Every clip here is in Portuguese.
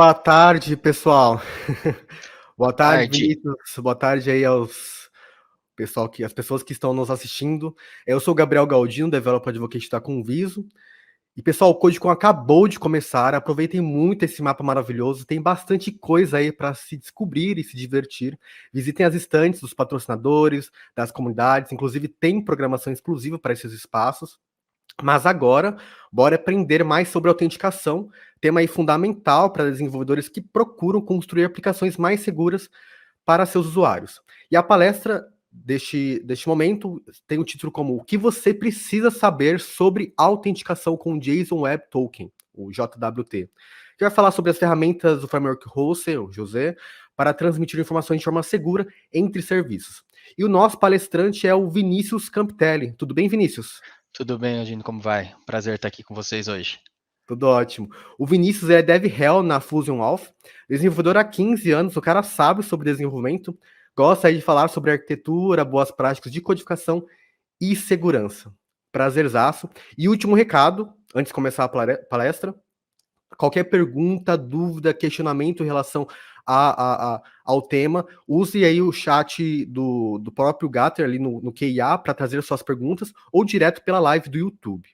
Boa tarde, pessoal. Boa tarde, Tarde. Vinícius. Boa tarde aí as pessoas que estão nos assistindo. Eu sou o Gabriel Galdino, Developer Advocate da Conviso. E, pessoal, o CodeCon acabou de começar. Aproveitem muito esse mapa maravilhoso. Tem bastante coisa aí para se descobrir e se divertir. Visitem as estantes dos patrocinadores, das comunidades. Inclusive, tem programação exclusiva para esses espaços. Mas agora, bora aprender mais sobre autenticação, tema aí fundamental para desenvolvedores que procuram construir aplicações mais seguras para seus usuários. E a palestra deste momento tem o título como O que você precisa saber sobre autenticação com JSON Web Token, o JWT. Que vai falar sobre as ferramentas do framework Hosel, o José, para transmitir informações de forma segura entre serviços. E o nosso palestrante é o Vinícius Campitelli. Tudo bem, Vinícius? Tudo bem, Agino? Como vai? Prazer estar aqui com vocês hoje. Tudo ótimo. O Vinícius é Dev Hell na Fusion Auth, desenvolvedor há 15 anos, o cara sabe sobre desenvolvimento, gosta aí de falar sobre arquitetura, boas práticas de codificação e segurança. Prazerzaço. E último recado, antes de começar a palestra, qualquer pergunta, dúvida, questionamento em relação ao tema, use aí o chat do próprio Gatter ali no QIA para trazer suas perguntas ou direto pela live do YouTube.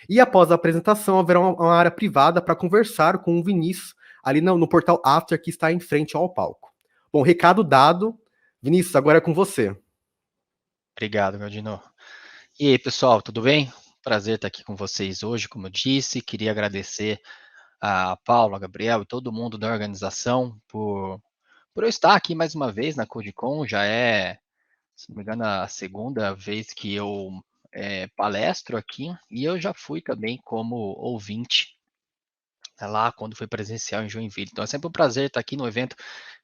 E após a apresentação, haverá uma área privada para conversar com o Vinícius ali no portal After que está em frente ao palco. Bom, recado dado. Vinícius, agora é com você. Obrigado, Galdino. E aí, pessoal, tudo bem? Prazer estar aqui com vocês hoje, como eu disse. Queria agradecer a Paulo, a Gabriel e todo mundo da organização por eu estar aqui mais uma vez na CodeCon. Já é, se não me engano, a segunda vez que eu palestro aqui e eu já fui também como ouvinte lá quando foi presencial em Joinville. Então é sempre um prazer estar aqui no evento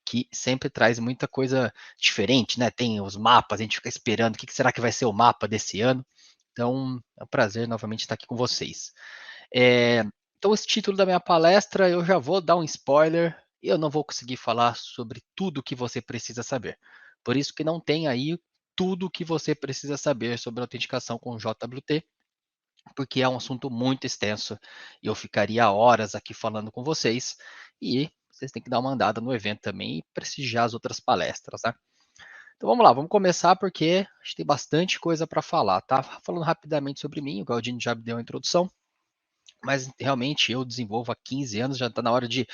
que sempre traz muita coisa diferente, né? Tem os mapas, a gente fica esperando o que será que vai ser o mapa desse ano. Então é um prazer novamente estar aqui com vocês. Então esse título da minha palestra eu já vou dar um spoiler. Eu não vou conseguir falar sobre tudo o que você precisa saber. Por isso que não tem aí tudo o que você precisa saber sobre autenticação com JWT, porque é um assunto muito extenso e eu ficaria horas aqui falando com vocês. E vocês têm que dar uma andada no evento também e prestigiar as outras palestras, né? Então vamos lá, vamos começar porque a gente tem bastante coisa para falar, tá? Falando rapidamente sobre mim, o Galdino já me deu a introdução, mas realmente eu desenvolvo há 15 anos, já está na hora de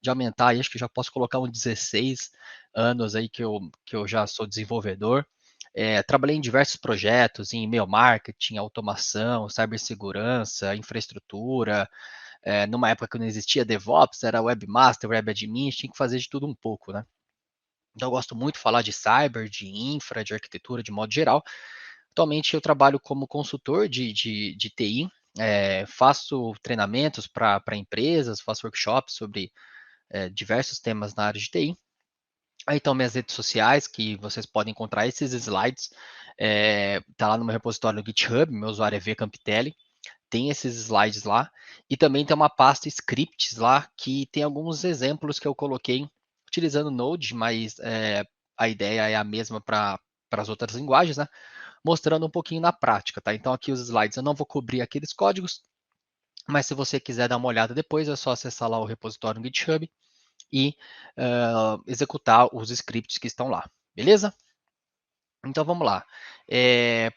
aumentar, e acho que já posso colocar uns 16 anos aí que eu já sou desenvolvedor. Trabalhei em diversos projetos, em e-mail marketing, automação, cibersegurança, infraestrutura. Numa época que não existia DevOps, era webmaster, web admin, tinha que fazer de tudo um pouco, né? Então eu gosto muito de falar de cyber, de infra, de arquitetura, de modo geral. Atualmente eu trabalho como consultor de TI, faço treinamentos para empresas, faço workshops sobre diversos temas na área de TI. Aí estão minhas redes sociais, que vocês podem encontrar esses slides. Tá lá no meu repositório no GitHub, meu usuário é vcampitelli. Tem esses slides lá. E também tem uma pasta scripts lá, que tem alguns exemplos que eu coloquei utilizando Node, mas a ideia é a mesma para as outras linguagens, né? Mostrando um pouquinho na prática, tá? Então aqui os slides eu não vou cobrir aqueles códigos, mas se você quiser dar uma olhada depois, é só acessar lá o repositório no GitHub e executar os scripts que estão lá, beleza? Então vamos lá.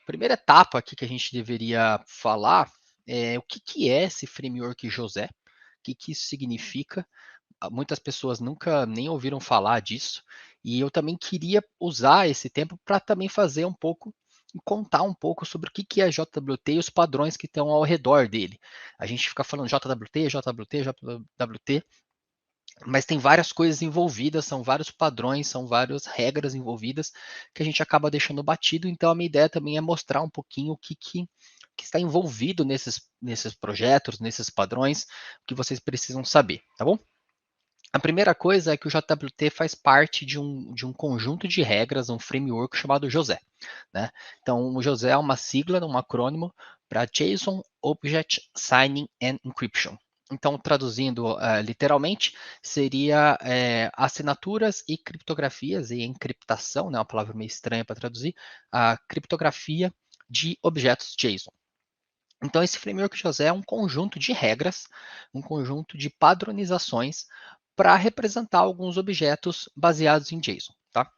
Primeira etapa aqui que a gente deveria falar é o que é esse framework José, o que isso significa. Muitas pessoas nunca nem ouviram falar disso, e eu também queria usar esse tempo para também fazer um pouco e contar um pouco sobre o que é JWT e os padrões que estão ao redor dele. A gente fica falando JWT, JWT, JWT, mas tem várias coisas envolvidas, são vários padrões, são várias regras envolvidas que a gente acaba deixando batido. Então, a minha ideia também é mostrar um pouquinho que está envolvido nesses projetos, nesses padrões, que vocês precisam saber, tá bom? A primeira coisa é que o JWT faz parte de um conjunto de regras, um framework chamado JOSE, né? Então, o JOSE é uma sigla, um acrônimo para JSON Object Signing and Encryption. Então, traduzindo literalmente, seria assinaturas e criptografias, e encriptação, né, uma palavra meio estranha para traduzir, a criptografia de objetos JSON. Então, esse framework JOSE é um conjunto de regras, um conjunto de padronizações para representar alguns objetos baseados em JSON, tá?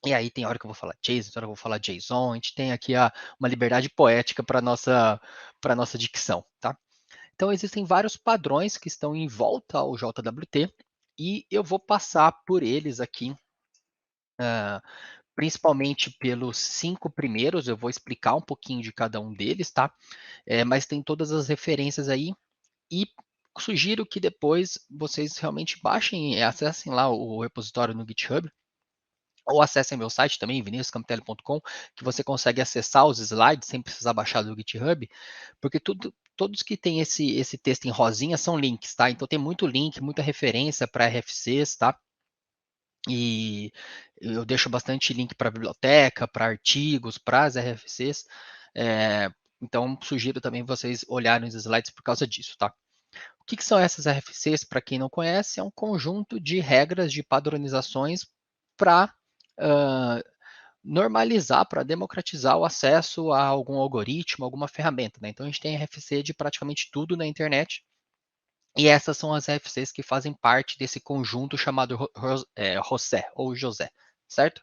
E aí tem hora que eu vou falar JSON, tem hora que eu vou falar JSON, a gente tem aqui uma liberdade poética para nossa dicção, tá? Então existem vários padrões que estão em volta ao JWT e eu vou passar por eles aqui, principalmente pelos 5 primeiros, eu vou explicar um pouquinho de cada um deles, tá? Mas tem todas as referências aí e sugiro que depois vocês realmente baixem e acessem lá o repositório no GitHub, ou acessem meu site também, viniciuscampitelli.com, que você consegue acessar os slides sem precisar baixar do GitHub, porque todos que têm esse texto em rosinha são links, tá? Então tem muito link, muita referência para RFCs, tá? E eu deixo bastante link para biblioteca, para artigos, para as RFCs. Então sugiro também vocês olharem os slides por causa disso, tá? O que são essas RFCs? Para quem não conhece, é um conjunto de regras, de padronizações para normalizar, para democratizar o acesso a algum algoritmo, alguma ferramenta, né? Então a gente tem RFC de praticamente tudo na internet. E essas são as RFCs que fazem parte desse conjunto chamado José, ou José, certo?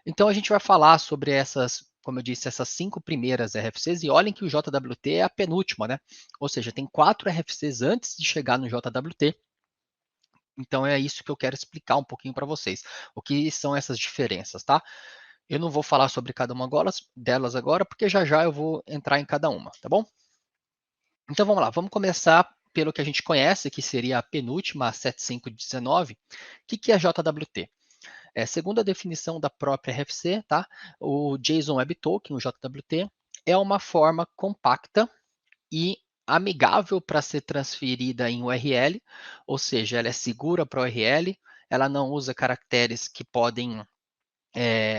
Então a gente vai falar sobre essas, como eu disse, essas 5 primeiras RFCs, e olhem que o JWT é a penúltima, né? Ou seja, tem 4 RFCs antes de chegar no JWT. Então é isso que eu quero explicar um pouquinho para vocês. O que são essas diferenças, tá? Eu não vou falar sobre cada uma delas agora, porque já já eu vou entrar em cada uma, tá bom? Então vamos lá, vamos começar pelo que a gente conhece, que seria a penúltima, a 7519. O que é JWT? Segundo a definição da própria RFC, tá? O JSON Web Token, o JWT, é uma forma compacta e amigável para ser transferida em URL, ou seja, ela é segura para URL, ela não usa caracteres que podem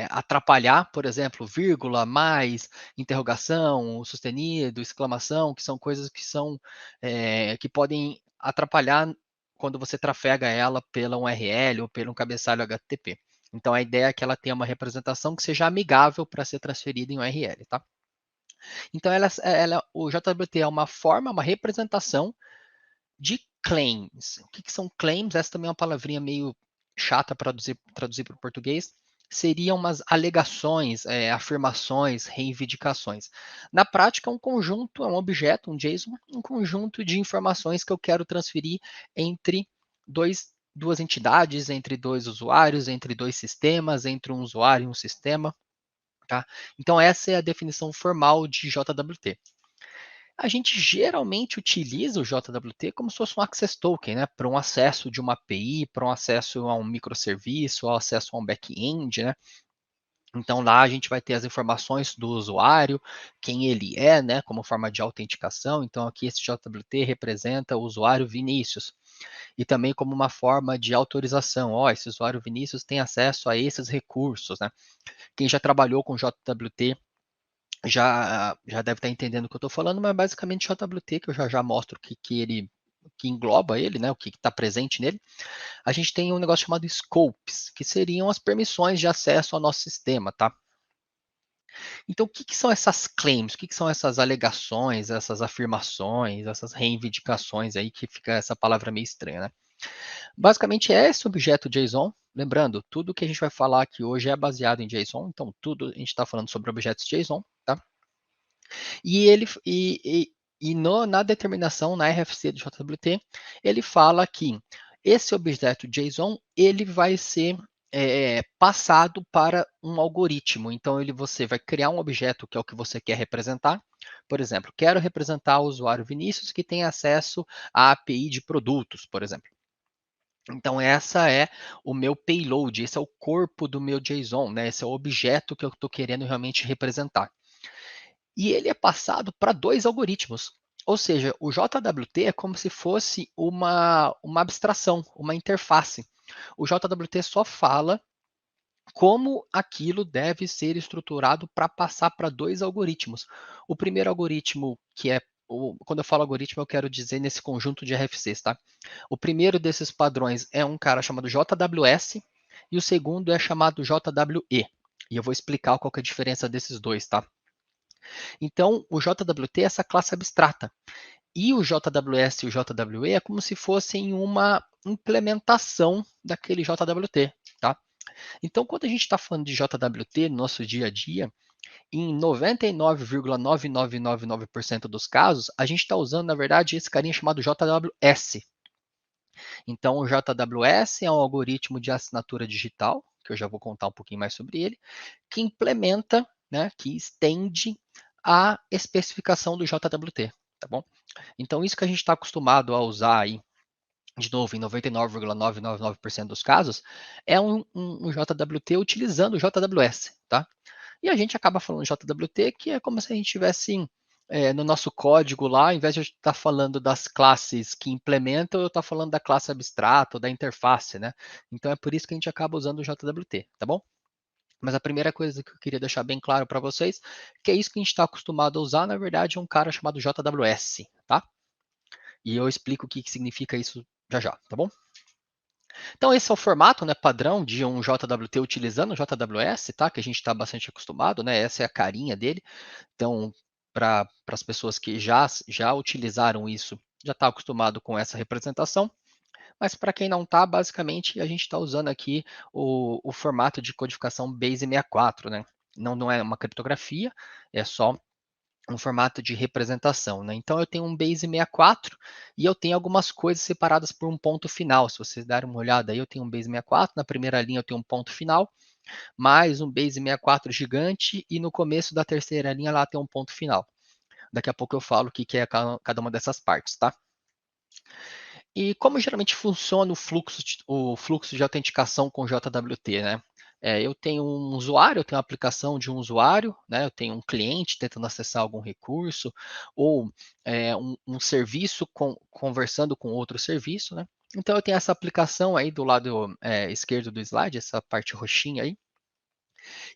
atrapalhar, por exemplo, vírgula, mais, interrogação, sustenido, exclamação, que são coisas que podem atrapalhar quando você trafega ela pela URL ou pelo um cabeçalho HTTP. Então a ideia é que ela tenha uma representação que seja amigável para ser transferida em URL, tá? Então o JWT é uma forma, uma representação de claims. O que são claims? Essa também é uma palavrinha meio chata para traduzir para o português. Seriam umas alegações, afirmações, reivindicações. Na prática, um conjunto, é um objeto, um JSON, um conjunto de informações que eu quero transferir entre duas entidades, entre dois usuários, entre dois sistemas, entre um usuário e um sistema. Tá? Então, essa é a definição formal de JWT. A gente geralmente utiliza o JWT como se fosse um access token, né, para um acesso de uma API, para um acesso a um microserviço, ou acesso a um back-end, né? Então lá a gente vai ter as informações do usuário, quem ele é, né, como forma de autenticação. Então aqui esse JWT representa o usuário Vinícius. E também como uma forma de autorização. Esse usuário Vinícius tem acesso a esses recursos, né? Quem já trabalhou com JWT já deve estar entendendo o que eu estou falando, mas basicamente JWT, que eu já mostro que engloba ele, né, o que está presente nele. A gente tem um negócio chamado scopes, que seriam as permissões de acesso ao nosso sistema, tá? Então, o que são essas claims? O que são essas alegações, essas afirmações, essas reivindicações aí, que fica essa palavra meio estranha, né? Basicamente é esse objeto JSON. Lembrando, tudo que a gente vai falar aqui hoje é baseado em JSON, então tudo a gente está falando sobre objetos JSON, tá? Na determinação, na RFC do JWT, ele fala que esse objeto JSON ele vai ser passado para um algoritmo. Então, você vai criar um objeto que é o que você quer representar. Por exemplo, quero representar o usuário Vinícius que tem acesso à API de produtos, por exemplo. Então, essa é o meu payload, esse é o corpo do meu JSON, né? Esse é o objeto que eu estou querendo realmente representar. E ele é passado para 2 algoritmos. Ou seja, o JWT é como se fosse uma abstração, uma interface. O JWT só fala como aquilo deve ser estruturado para passar para 2 algoritmos. O primeiro algoritmo, quando eu falo algoritmo, eu quero dizer nesse conjunto de RFCs, tá? O primeiro desses padrões é um cara chamado JWS e o segundo é chamado JWE. E eu vou explicar qual que é a diferença desses dois, tá? Então, o JWT é essa classe abstrata. E o JWS e o JWE é como se fossem uma implementação daquele JWT, tá? Então, quando a gente está falando de JWT no nosso dia a dia, em 99,9999% dos casos, a gente está usando, na verdade, esse carinha chamado JWS. Então, o JWS é um algoritmo de assinatura digital, que eu já vou contar um pouquinho mais sobre ele, que implementa, né, que estende a especificação do JWT, tá bom? Então, isso que a gente está acostumado a usar aí, de novo, em 99,999% dos casos, é um JWT utilizando o JWS, tá? E a gente acaba falando JWT, que é como se a gente tivesse no nosso código lá, ao invés de eu estar falando das classes que implementam, eu estou falando da classe abstrata ou da interface, né? Então é por isso que a gente acaba usando o JWT, tá bom? Mas a primeira coisa que eu queria deixar bem claro para vocês, que é isso que a gente está acostumado a usar, na verdade, é um cara chamado JWS, tá? E eu explico o que significa isso já já, tá bom? Então esse é o formato, né, padrão de um JWT utilizando o JWS, tá? Que a gente está bastante acostumado, né? Essa é a carinha dele. Então, para as pessoas que já utilizaram isso, já está acostumado com essa representação. Mas para quem não está, basicamente a gente está usando aqui o formato de codificação Base64, né? Não é uma criptografia, é só um formato de representação, né? Então eu tenho um Base64 e eu tenho algumas coisas separadas por um ponto final. Se vocês derem uma olhada aí, eu tenho um Base64, na primeira linha eu tenho um ponto final, mais um Base64 gigante e no começo da terceira linha lá tem um ponto final. Daqui a pouco eu falo o que é cada uma dessas partes, tá? E como geralmente funciona o fluxo de autenticação com JWT, né? Eu tenho um usuário, eu tenho a aplicação de um usuário, né? Eu tenho um cliente tentando acessar algum recurso, ou um serviço conversando com outro serviço, né? Então eu tenho essa aplicação aí do lado esquerdo do slide, essa parte roxinha aí,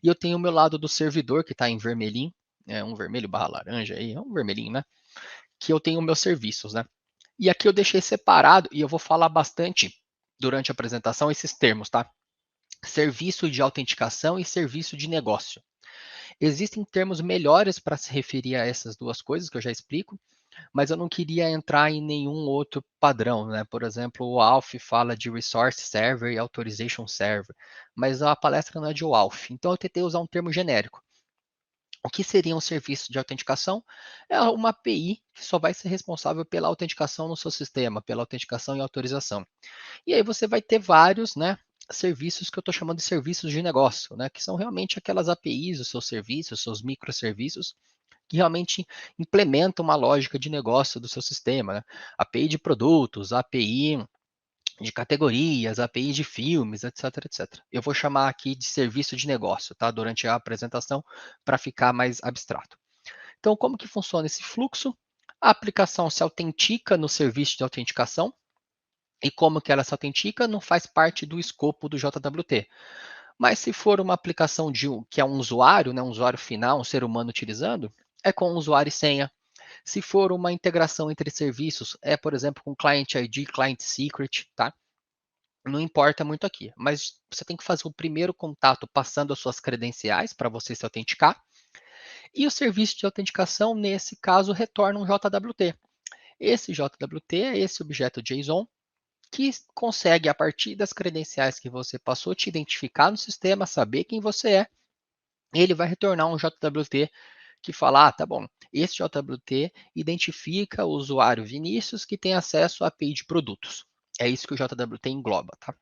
e eu tenho o meu lado do servidor que está em vermelhinho, um vermelho barra laranja aí, é um vermelhinho, né? Que eu tenho meus serviços, né? E aqui eu deixei separado e eu vou falar bastante durante a apresentação esses termos, tá? Serviço de autenticação e serviço de negócio. Existem termos melhores para se referir a essas duas coisas que eu já explico, mas eu não queria entrar em nenhum outro padrão, né? Por exemplo, o ALF fala de Resource Server e Authorization Server, mas a palestra não é de WALF, então eu tentei usar um termo genérico. O que seria um serviço de autenticação? É uma API que só vai ser responsável pela autenticação no seu sistema, pela autenticação e autorização. E aí você vai ter vários, né, serviços que eu estou chamando de serviços de negócio, né, que são realmente aquelas APIs, os seus serviços, os seus microserviços, que realmente implementam uma lógica de negócio do seu sistema. Né? API de produtos, API de categorias, API de filmes, etc, etc. Eu vou chamar aqui de serviço de negócio, tá? Durante a apresentação, para ficar mais abstrato. Então, como que funciona esse fluxo? A aplicação se autentica no serviço de autenticação, e como que ela se autentica não faz parte do escopo do JWT. Mas se for uma aplicação que é um usuário, né, um usuário final, um ser humano utilizando, é com usuário e senha. Se for uma integração entre serviços, é, por exemplo, com Client ID, Client Secret, tá? Não importa muito aqui, mas você tem que fazer o primeiro contato passando as suas credenciais para você se autenticar. E o serviço de autenticação, nesse caso, retorna um JWT. Esse JWT é esse objeto JSON que consegue, a partir das credenciais que você passou, te identificar no sistema, saber quem você é, e ele vai retornar um JWT que fala, tá bom, esse JWT identifica o usuário Vinícius que tem acesso à API de produtos. É isso que o JWT engloba, tá?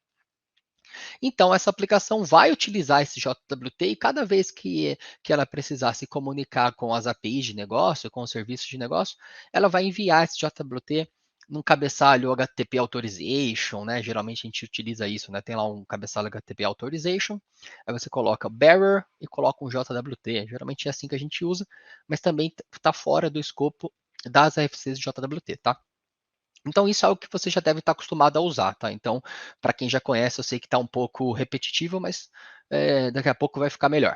Então, essa aplicação vai utilizar esse JWT e cada vez que ela precisar se comunicar com as APIs de negócio, com os serviços de negócio, ela vai enviar esse JWT num cabeçalho HTTP Authorization, né? Geralmente a gente utiliza isso, né? Tem lá um cabeçalho HTTP Authorization, aí você coloca bearer e coloca um JWT. Geralmente é assim que a gente usa, mas também está fora do escopo das RFCs de JWT, tá? Então, isso é algo que você já deve estar acostumado a usar, tá? Então, para quem já conhece, eu sei que está um pouco repetitivo, mas daqui a pouco vai ficar melhor.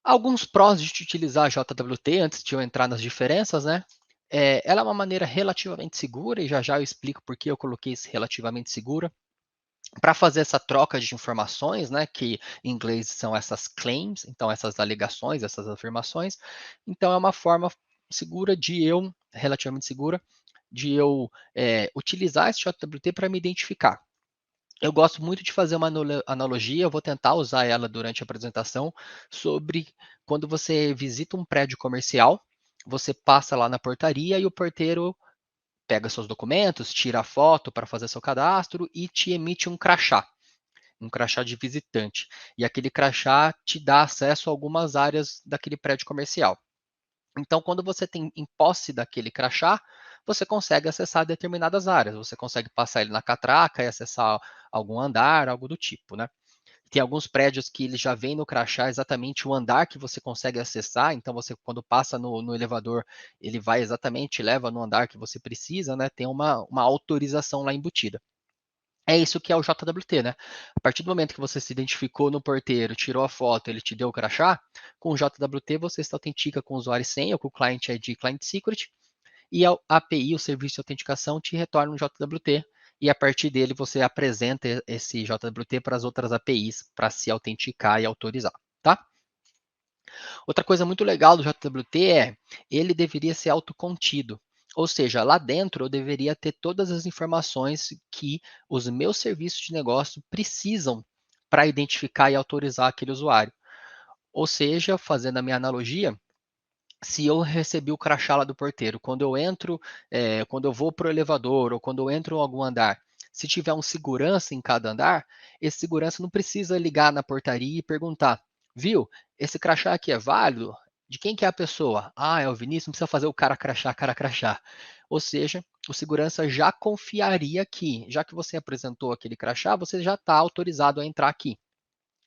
Alguns prós de utilizar a JWT, antes de eu entrar nas diferenças, né? Ela é uma maneira relativamente segura, e já já eu explico por que eu coloquei esse relativamente segura. Para fazer essa troca de informações, né, que em inglês são essas claims, então essas alegações, essas afirmações, então é uma forma segura de eu relativamente segura de eu utilizar esse JWT para me identificar. Eu gosto muito de fazer uma analogia, eu vou tentar usar ela durante a apresentação, sobre quando você visita um prédio comercial, você passa lá na portaria e o porteiro pega seus documentos, tira a foto para fazer seu cadastro e te emite um crachá de visitante. E aquele crachá te dá acesso a algumas áreas daquele prédio comercial. Então, quando você tem em posse daquele crachá, você consegue acessar determinadas áreas. Você consegue passar ele na catraca e acessar algum andar, algo do tipo, né? Tem alguns prédios que ele já vem no crachá exatamente o andar que você consegue acessar. Então, você, quando passa no elevador, ele vai exatamente, leva no andar que você precisa, né? Tem uma autorização lá embutida. É isso que é o JWT, né? A partir do momento que você se identificou no porteiro, tirou a foto, ele te deu o crachá, com o JWT você se autentica com o usuário e senha, ou com o Client ID, Client Secret, e a API, o serviço de autenticação, te retorna um JWT, e a partir dele você apresenta esse JWT para as outras APIs para se autenticar e autorizar, tá? Outra coisa muito legal do JWT é, ele deveria ser autocontido. Ou seja, lá dentro eu deveria ter todas as informações que os meus serviços de negócio precisam para identificar e autorizar aquele usuário. Ou seja, fazendo a minha analogia, se eu recebi o crachá lá do porteiro, quando eu entro, quando eu vou para o elevador ou quando eu entro em algum andar, se tiver um segurança em cada andar, esse segurança não precisa ligar na portaria e perguntar, viu, esse crachá aqui é válido? De quem que é a pessoa? Ah, é o Vinícius, não precisa fazer o cara crachá. Ou seja, o segurança já confiaria que, já que você apresentou aquele crachá, você já está autorizado a entrar aqui.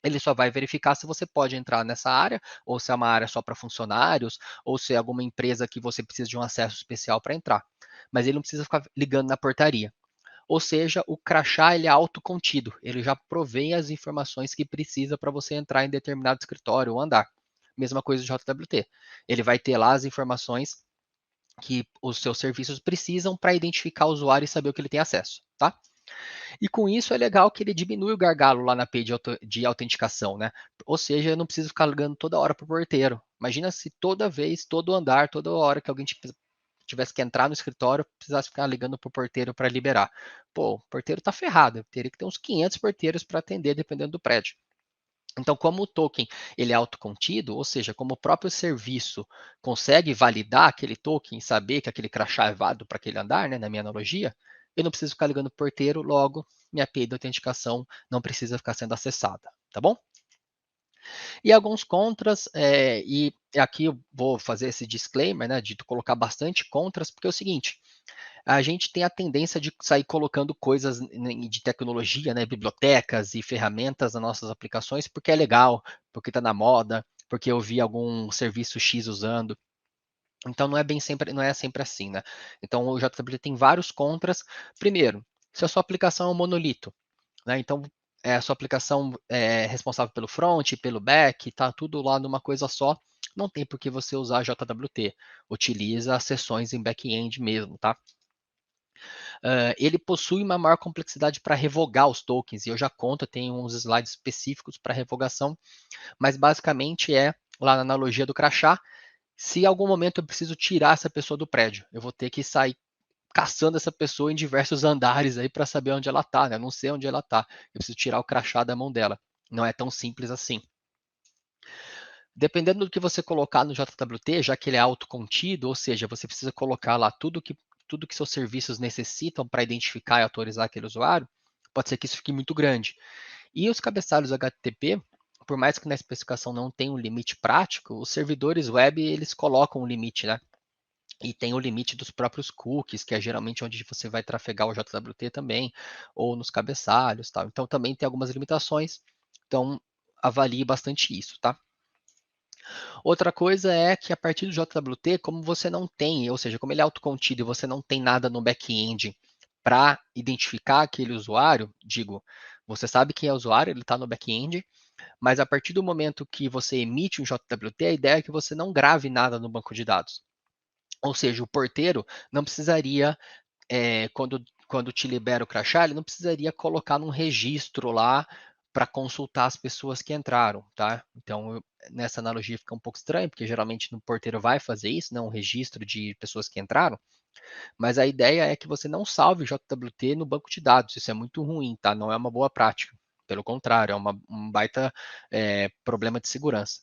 Ele só vai verificar se você pode entrar nessa área, ou se é uma área só para funcionários, ou se é alguma empresa que você precisa de um acesso especial para entrar. Mas ele não precisa ficar ligando na portaria. Ou seja, o crachá ele é autocontido, ele já provém as informações que precisa para você entrar em determinado escritório ou andar. Mesma coisa do JWT. Ele vai ter lá as informações que os seus serviços precisam para identificar o usuário e saber o que ele tem acesso, tá? E com isso é legal que ele diminui o gargalo lá na API de autenticação, né? Ou seja, eu não preciso ficar ligando toda hora para o porteiro. Imagina se toda vez, todo andar, toda hora que alguém tivesse que entrar no escritório, precisasse ficar ligando para o porteiro para liberar. Pô, o porteiro está ferrado, eu teria que ter uns 500 porteiros para atender, dependendo do prédio. Então, como o token ele é autocontido, ou seja, como o próprio serviço consegue validar aquele token e saber que aquele crachá é válido para aquele andar, né, na minha analogia, eu não preciso ficar ligando para o porteiro, logo minha API de autenticação não precisa ficar sendo acessada, tá bom? E alguns contras, e aqui eu vou fazer esse disclaimer, né, de colocar bastante contras, porque é o seguinte, a gente tem a tendência de sair colocando coisas de tecnologia, né, bibliotecas e ferramentas nas nossas aplicações, porque é legal, porque está na moda, porque eu vi algum serviço X usando. Então não é sempre assim, né? Então o JWT tem vários contras. Primeiro, se a sua aplicação é um monolito, né? Então a sua aplicação é responsável pelo front, pelo back, tá tudo lá numa coisa só. Não tem por que você usar JWT. Utiliza as sessões em back-end mesmo, tá? Ele possui uma maior complexidade para revogar os tokens, e eu já conto, tem uns slides específicos para revogação, mas basicamente é, lá na analogia do crachá, se em algum momento eu preciso tirar essa pessoa do prédio, eu vou ter que sair caçando essa pessoa em diversos andares aí para saber onde ela está, né? Eu não sei onde ela está, eu preciso tirar o crachá da mão dela. Não é tão simples assim. Dependendo do que você colocar no JWT, já que ele é autocontido, ou seja, você precisa colocar lá tudo que seus serviços necessitam para identificar e autorizar aquele usuário, pode ser que isso fique muito grande. E os cabeçalhos HTTP, por mais que na especificação não tenha um limite prático, os servidores web eles colocam um limite, né? E tem o limite dos próprios cookies, que é geralmente onde você vai trafegar o JWT também, ou nos cabeçalhos, tal. Então também tem algumas limitações. Então avalie bastante isso, tá? Outra coisa é que a partir do JWT, como você não tem, ou seja, como ele é autocontido e você não tem nada no back-end para identificar aquele usuário, digo, você sabe quem é o usuário, ele está no back-end, mas a partir do momento que você emite um JWT, a ideia é que você não grave nada no banco de dados. Ou seja, o porteiro não precisaria, quando te libera o crachá, ele não precisaria colocar num registro lá para consultar as pessoas que entraram, tá? Então, nessa analogia fica um pouco estranho, porque geralmente no porteiro vai fazer isso, né, um registro de pessoas que entraram, mas a ideia é que você não salve o JWT no banco de dados, isso é muito ruim, tá? Não é uma boa prática. Pelo contrário, é um baita problema de segurança.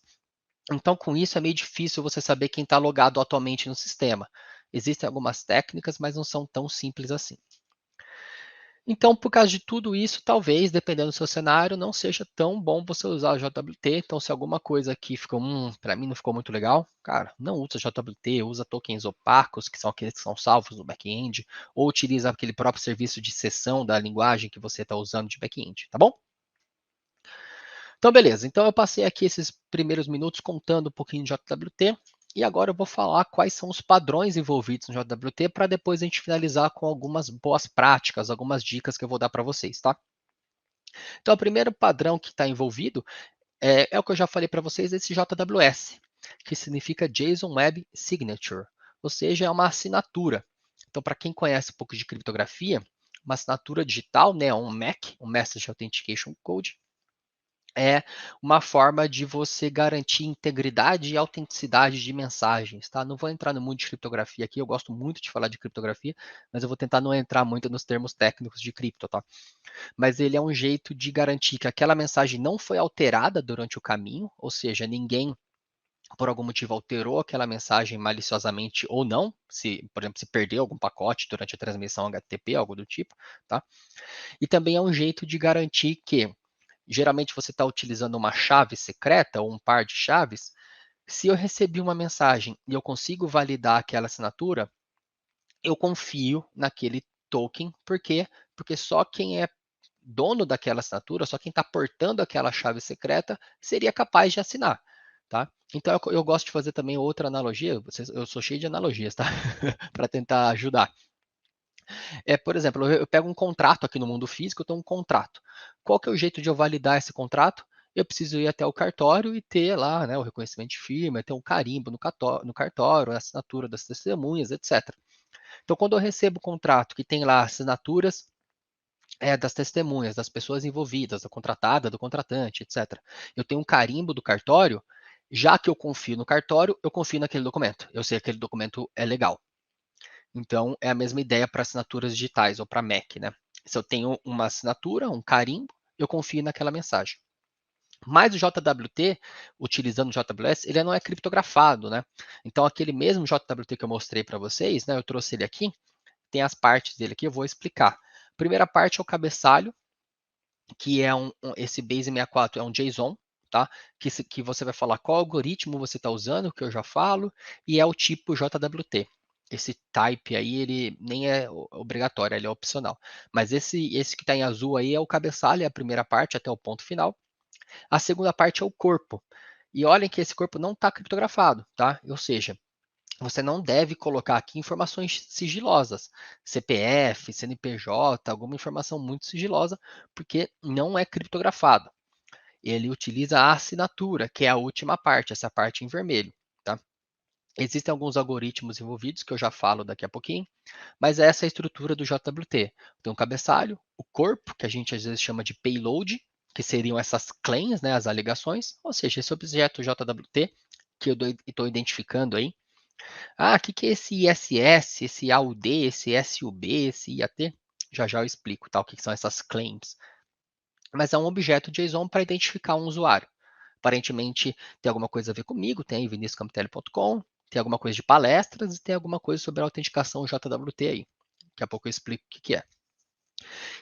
Então, com isso, é meio difícil você saber quem está logado atualmente no sistema. Existem algumas técnicas, mas não são tão simples assim. Então, por causa de tudo isso, talvez, dependendo do seu cenário, não seja tão bom você usar o JWT. Então, se alguma coisa aqui ficou, para mim não ficou muito legal, cara, não usa JWT, usa tokens opacos, que são aqueles que são salvos no back-end, ou utiliza aquele próprio serviço de sessão da linguagem que você está usando de back-end, tá bom? Então, beleza. Então, eu passei aqui esses primeiros minutos contando um pouquinho de JWT. E agora eu vou falar quais são os padrões envolvidos no JWT para depois a gente finalizar com algumas boas práticas, algumas dicas que eu vou dar para vocês, tá? Então, o primeiro padrão que está envolvido é o que eu já falei para vocês, esse JWS, que significa JSON Web Signature, ou seja, é uma assinatura. Então, para quem conhece um pouco de criptografia, uma assinatura digital, né, um MAC, um Message Authentication Code, é uma forma de você garantir integridade e autenticidade de mensagens, tá? Não vou entrar no mundo de criptografia aqui, eu gosto muito de falar de criptografia, mas eu vou tentar não entrar muito nos termos técnicos de cripto, tá? Mas ele é um jeito de garantir que aquela mensagem não foi alterada durante o caminho, ou seja, ninguém por algum motivo alterou aquela mensagem maliciosamente ou não, se, por exemplo, se perdeu algum pacote durante a transmissão HTTP, algo do tipo, tá? E também é um jeito de garantir que geralmente você está utilizando uma chave secreta ou um par de chaves. Se eu recebi uma mensagem e eu consigo validar aquela assinatura, eu confio naquele token. Por quê? Porque só quem é dono daquela assinatura, só quem está portando aquela chave secreta, seria capaz de assinar. Tá? Então eu gosto de fazer também outra analogia, eu sou cheio de analogias, tá? Para tentar ajudar. Por exemplo, eu pego um contrato aqui no mundo físico, eu tenho um contrato. Qual que é o jeito de eu validar esse contrato? Eu preciso ir até o cartório e ter lá, né, o reconhecimento de firma, ter um carimbo no cartório, a assinatura das testemunhas, etc. Então, quando eu recebo o contrato que tem lá assinaturas das testemunhas, das pessoas envolvidas, da contratada, do contratante, etc. Eu tenho um carimbo do cartório, já que eu confio no cartório, eu confio naquele documento. Eu sei que aquele documento é legal. Então, é a mesma ideia para assinaturas digitais ou para Mac, né? Se eu tenho uma assinatura, um carimbo, eu confio naquela mensagem. Mas o JWT, utilizando o JWS, ele não é criptografado, né? Então, aquele mesmo JWT que eu mostrei para vocês, né? Eu trouxe ele aqui, tem as partes dele aqui, eu vou explicar. A primeira parte é o cabeçalho, que é esse Base64 é um JSON, tá? Que você vai falar qual algoritmo você está usando, que eu já falo, e é o tipo JWT. Esse type aí, ele nem é obrigatório, ele é opcional. Mas esse que está em azul aí é o cabeçalho, é a primeira parte até o ponto final. A segunda parte é o corpo. E olhem que esse corpo não está criptografado, tá? Ou seja, você não deve colocar aqui informações sigilosas, CPF, CNPJ, alguma informação muito sigilosa, porque não é criptografado. Ele utiliza a assinatura, que é a última parte, essa parte em vermelho. Tá? Existem alguns algoritmos envolvidos que eu já falo daqui a pouquinho, mas essa é a estrutura do JWT. Tem um cabeçalho, o corpo, que a gente às vezes chama de payload, que seriam essas claims, né, as alegações, ou seja, esse objeto JWT que eu estou identificando aí. Ah, o que é esse ISS, esse AUD, esse SUB, esse IAT? Já já eu explico, tá? O que são essas claims. Mas é um objeto JSON para identificar um usuário. Aparentemente tem alguma coisa a ver comigo, tem viniciuscamitelli.com, tem alguma coisa de palestras e tem alguma coisa sobre a autenticação JWT aí. Daqui a pouco eu explico o que é.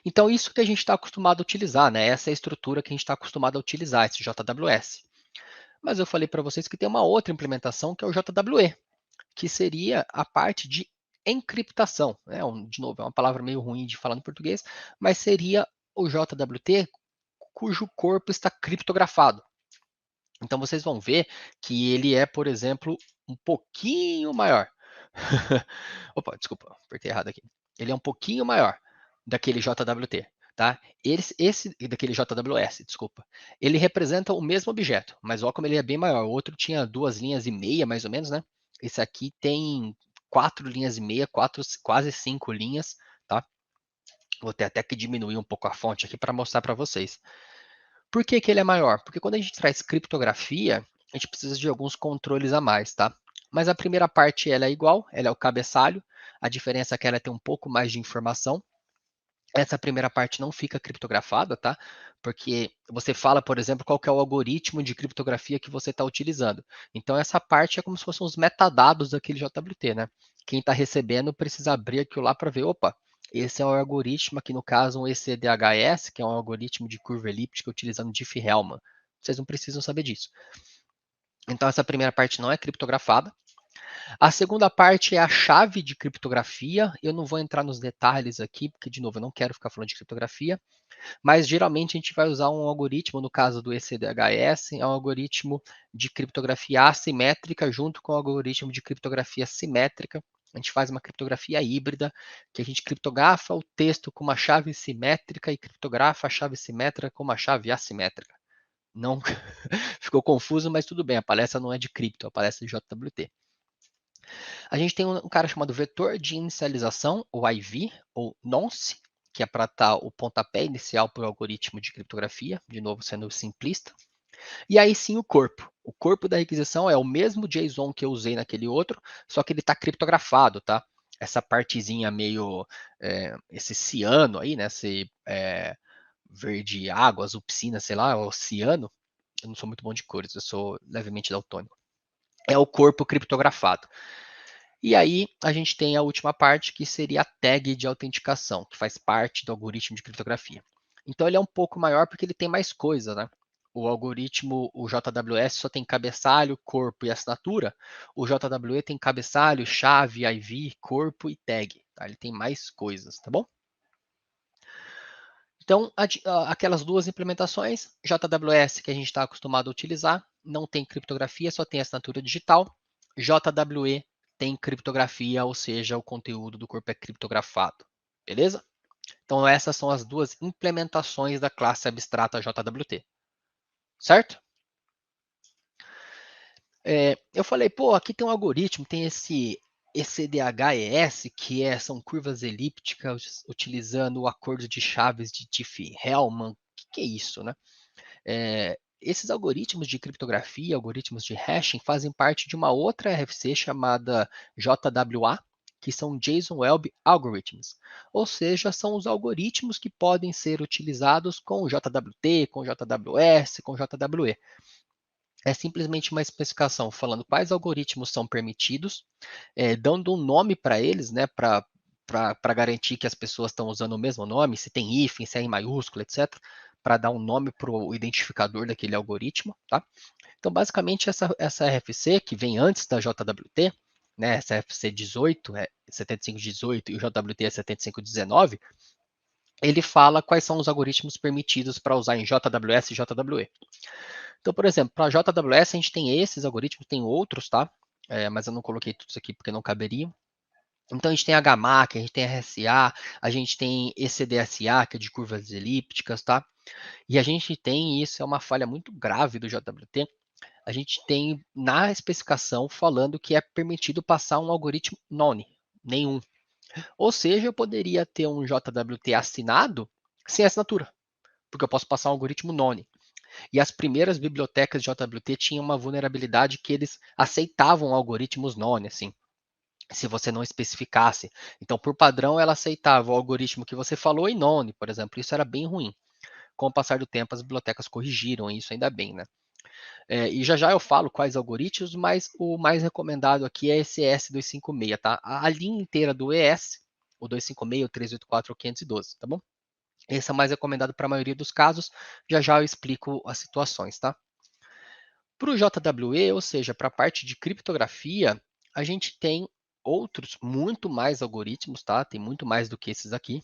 Então, isso que a gente está acostumado a utilizar, né? Essa é a estrutura que a gente está acostumado a utilizar, esse JWS. Mas eu falei para vocês que tem uma outra implementação que é o JWE, que seria a parte de encriptação. Né? De novo, é uma palavra meio ruim de falar no português, mas seria o JWT cujo corpo está criptografado. Então vocês vão ver que ele é, por exemplo, um pouquinho maior. Opa, desculpa, apertei errado aqui. Ele é um pouquinho maior daquele JWT, tá? Esse daquele JWS, desculpa. Ele representa o mesmo objeto, mas olha como ele é bem maior. O outro tinha 2,5 linhas, mais ou menos, né? Esse aqui tem 4,5 linhas, quase 5 linhas, tá? Vou ter até que diminuir um pouco a fonte aqui para mostrar para vocês. Por que que ele é maior? Porque quando a gente traz criptografia, a gente precisa de alguns controles a mais, tá? Mas a primeira parte ela é igual, ela é o cabeçalho. A diferença é que ela tem um pouco mais de informação. Essa primeira parte não fica criptografada, tá? Porque você fala, por exemplo, qual que é o algoritmo de criptografia que você está utilizando. Então, essa parte é como se fossem os metadados daquele JWT, né? Quem está recebendo precisa abrir aquilo lá para ver, opa, esse é o algoritmo, aqui no caso, um ECDHS, que é um algoritmo de curva elíptica utilizando Diffie-Hellman. Vocês não precisam saber disso. Então, essa primeira parte não é criptografada. A segunda parte é a chave de criptografia. Eu não vou entrar nos detalhes aqui, porque, de novo, eu não quero ficar falando de criptografia, mas geralmente a gente vai usar um algoritmo, no caso do ECDHS, é um algoritmo de criptografia assimétrica junto com o algoritmo de criptografia simétrica. A gente faz uma criptografia híbrida, que a gente criptografa o texto com uma chave simétrica e criptografa a chave simétrica com uma chave assimétrica. Não ficou confuso, mas tudo bem, a palestra não é de cripto, a palestra é de JWT. A gente tem um cara chamado vetor de inicialização, ou IV, ou nonce, que é para dar o pontapé inicial para o algoritmo de criptografia, de novo sendo simplista. E aí sim o corpo. O corpo da requisição é o mesmo JSON que eu usei naquele outro, só que ele está criptografado, tá? Essa partezinha meio, esse ciano aí, né? Esse verde água, azul piscina, sei lá, oceano. Eu não sou muito bom de cores, eu sou levemente daltônico. É o corpo criptografado. E aí a gente tem a última parte, que seria a tag de autenticação, que faz parte do algoritmo de criptografia. Então ele é um pouco maior porque ele tem mais coisa, né? O algoritmo, o JWS só tem cabeçalho, corpo e assinatura. O JWE tem cabeçalho, chave, IV, corpo e tag. Tá? Ele tem mais coisas, tá bom? Então, aquelas duas implementações, JWS que a gente está acostumado a utilizar, não tem criptografia, só tem assinatura digital. JWE tem criptografia, ou seja, o conteúdo do corpo é criptografado. Beleza? Então, essas são as duas implementações da classe abstrata JWT. Certo? Eu falei, pô, aqui tem um algoritmo, tem esse ECDHES, que são curvas elípticas utilizando o acordo de chaves de Diffie-Hellman. O que é isso, né? Esses algoritmos de criptografia, algoritmos de hashing, fazem parte de uma outra RFC chamada JWA, que são JSON Web Algorithms. Ou seja, são os algoritmos que podem ser utilizados com JWT, com JWS, com JWE. É simplesmente uma especificação falando quais algoritmos são permitidos, dando um nome para eles, né, para garantir que as pessoas estão usando o mesmo nome, se tem hífen, se é em maiúsculo, etc., para dar um nome para o identificador daquele algoritmo. Tá? Então, basicamente, essa RFC, que vem antes da JWT, né, essa RFC 18, 7518 e o JWT é 7519, ele fala quais são os algoritmos permitidos para usar em JWS e JWE. Então, por exemplo, para JWS a gente tem esses algoritmos, tem outros, tá? Mas eu não coloquei tudo isso aqui porque não caberiam. Então a gente tem HMAC, a gente tem RSA, a gente tem ECDSA, que é de curvas elípticas, tá? E a gente tem, isso é uma falha muito grave do JWT, a gente tem na especificação falando que é permitido passar um algoritmo none, nenhum. Ou seja, eu poderia ter um JWT assinado sem assinatura, porque eu posso passar um algoritmo none. E as primeiras bibliotecas de JWT tinham uma vulnerabilidade que eles aceitavam algoritmos none, assim, se você não especificasse. Então, por padrão, ela aceitava o algoritmo que você falou em none, por exemplo. Isso era bem ruim. Com o passar do tempo, as bibliotecas corrigiram isso, ainda bem, né? E já já eu falo quais algoritmos, mas o mais recomendado aqui é esse ES256, tá? A linha inteira do ES, o 256, o 384 ou 512, tá bom? Esse é o mais recomendado para a maioria dos casos. Já já eu explico as situações, tá? Para o JWE, ou seja, para a parte de criptografia, a gente tem outros, muito mais algoritmos, tá? Tem muito mais do que esses aqui.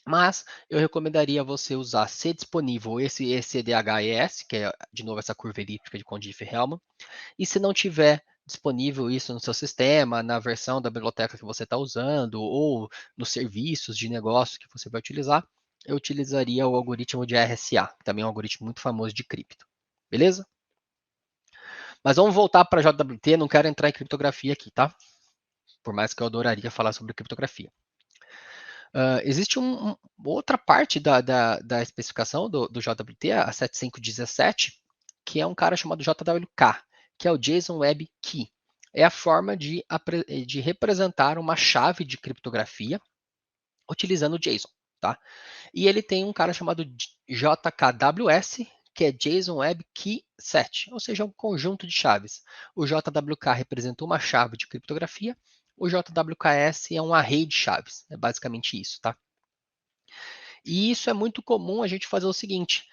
Mas eu recomendaria você usar, se disponível, esse ECDHES, que é, de novo, essa curva elíptica de Diffie-Hellman. E se não tiver disponível isso no seu sistema, na versão da biblioteca que você está usando, ou nos serviços de negócio que você vai utilizar, eu utilizaria o algoritmo de RSA, que também é um algoritmo muito famoso de cripto. Beleza? Mas vamos voltar para JWT, não quero entrar em criptografia aqui, tá? Por mais que eu adoraria falar sobre criptografia. Existe outra parte da especificação do JWT, a 7517, que é um cara chamado JWK, que é o JSON Web Key. É a forma de representar uma chave de criptografia utilizando o JSON, tá? E ele tem um cara chamado JKWS, que é JSON Web Key Set, ou seja, um conjunto de chaves. O JWK representa uma chave de criptografia, o JWKS é um array de chaves. É basicamente isso, tá? E isso é muito comum a gente fazer o seguinte: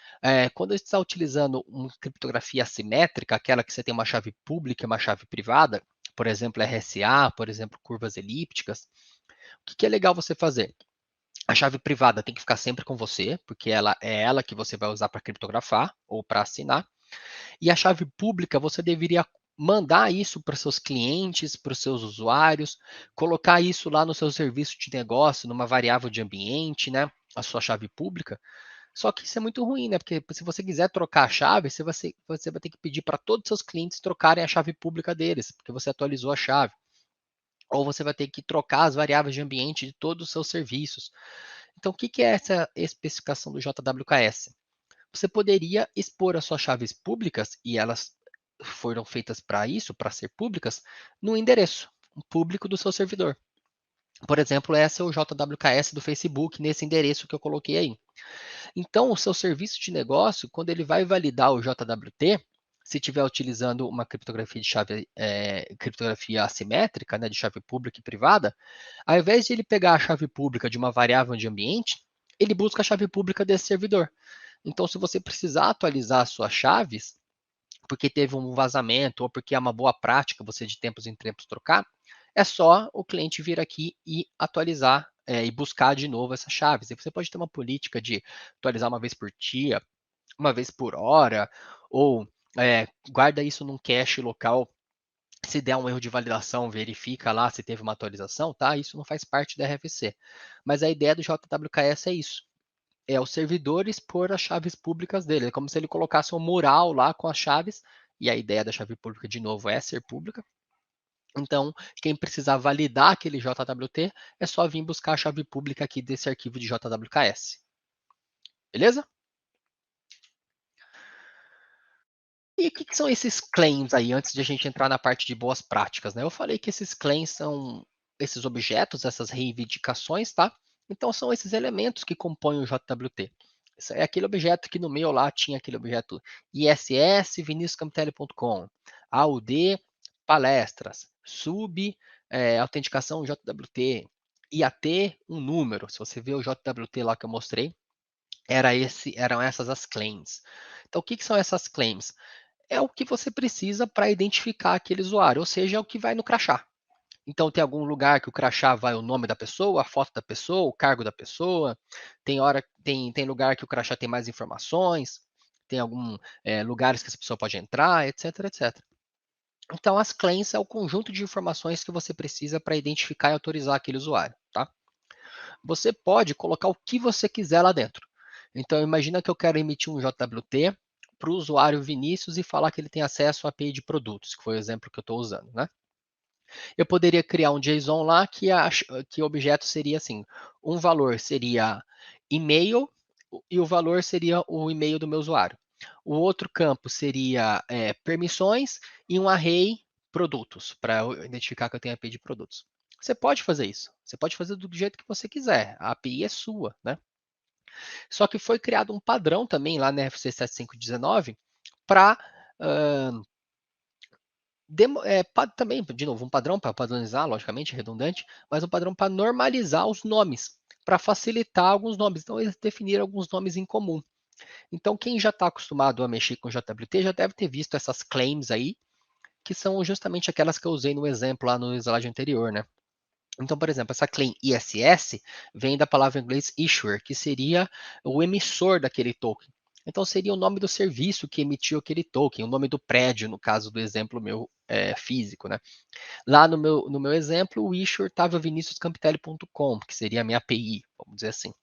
quando a gente está utilizando uma criptografia assimétrica, aquela que você tem uma chave pública e uma chave privada, por exemplo, RSA, por exemplo, curvas elípticas, o que é legal você fazer? A chave privada tem que ficar sempre com você, porque ela é ela que você vai usar para criptografar ou para assinar. E a chave pública você deveria mandar isso para seus clientes, para os seus usuários, colocar isso lá no seu serviço de negócio, numa variável de ambiente, né? A sua chave pública. Só que isso é muito ruim, né? Porque se você quiser trocar a chave, você vai ter que pedir para todos os seus clientes trocarem a chave pública deles, porque você atualizou a chave. Ou você vai ter que trocar as variáveis de ambiente de todos os seus serviços. Então, o que é essa especificação do JWKS? Você poderia expor as suas chaves públicas, e elas foram feitas para isso, para ser públicas, no endereço público do seu servidor. Por exemplo, esse é o JWKS do Facebook, nesse endereço que eu coloquei aí. Então, o seu serviço de negócio, quando ele vai validar o JWT, se estiver utilizando uma criptografia de chave, criptografia assimétrica, né, de chave pública e privada, ao invés de ele pegar a chave pública de uma variável de ambiente, ele busca a chave pública desse servidor. Então, se você precisar atualizar suas chaves, porque teve um vazamento ou porque é uma boa prática você de tempos em tempos trocar, é só o cliente vir aqui e atualizar e buscar de novo essas chaves. E você pode ter uma política de atualizar uma vez por dia, uma vez por hora, ou guarda isso num cache local. Se der um erro de validação, verifica lá se teve uma atualização, tá? Isso não faz parte da RFC. Mas a ideia do JWKS é isso: é o servidor expor as chaves públicas dele. É como se ele colocasse um mural lá com as chaves, e a ideia da chave pública, de novo, é ser pública. Então, quem precisar validar aquele JWT, é só vir buscar a chave pública aqui desse arquivo de JWKS. Beleza? E o que são esses claims aí, antes de a gente entrar na parte de boas práticas, né? Eu falei que esses claims são esses objetos, essas reivindicações, tá? Então, são esses elementos que compõem o JWT. Isso é aquele objeto que no meu lá tinha aquele objeto ISS viniciuscamitelli.com, AUD palestras, sub autenticação JWT, IAT um número. Se você vê o JWT lá que eu mostrei, eram essas as claims. Então, o que são essas claims? É o que você precisa para identificar aquele usuário, ou seja, é o que vai no crachá. Então, tem algum lugar que o crachá vai o nome da pessoa, a foto da pessoa, o cargo da pessoa. Tem lugar que o crachá tem mais informações. Tem algum lugares que essa pessoa pode entrar, etc, etc. Então, as claims é o conjunto de informações que você precisa para identificar e autorizar aquele usuário, tá? Você pode colocar o que você quiser lá dentro. Então, imagina que eu quero emitir um JWT para o usuário Vinícius e falar que ele tem acesso à API de produtos, que foi o exemplo que eu estou usando, né? Eu poderia criar um JSON lá que o objeto seria assim: um valor seria e-mail e o valor seria o e-mail do meu usuário. O outro campo seria permissões e um array produtos, para eu identificar que eu tenho API de produtos. Você pode fazer isso. Você pode fazer do jeito que você quiser. A API é sua, né? Só que foi criado um padrão também lá na RFC 7519 para também, de novo, um padrão para padronizar, logicamente, redundante, mas um padrão para normalizar os nomes, para facilitar alguns nomes. Então, eles definiram alguns nomes em comum. Então, quem já está acostumado a mexer com JWT já deve ter visto essas claims aí, que são justamente aquelas que eu usei no exemplo lá no slide anterior, né? Então, por exemplo, essa claim ISS vem da palavra em inglês issuer, que seria o emissor daquele token. Então, seria o nome do serviço que emitiu aquele token, o nome do prédio, no caso do exemplo meu físico, né? Lá no meu exemplo, o issuer estava viniciuscampitelli.com, que seria a minha API, vamos dizer assim.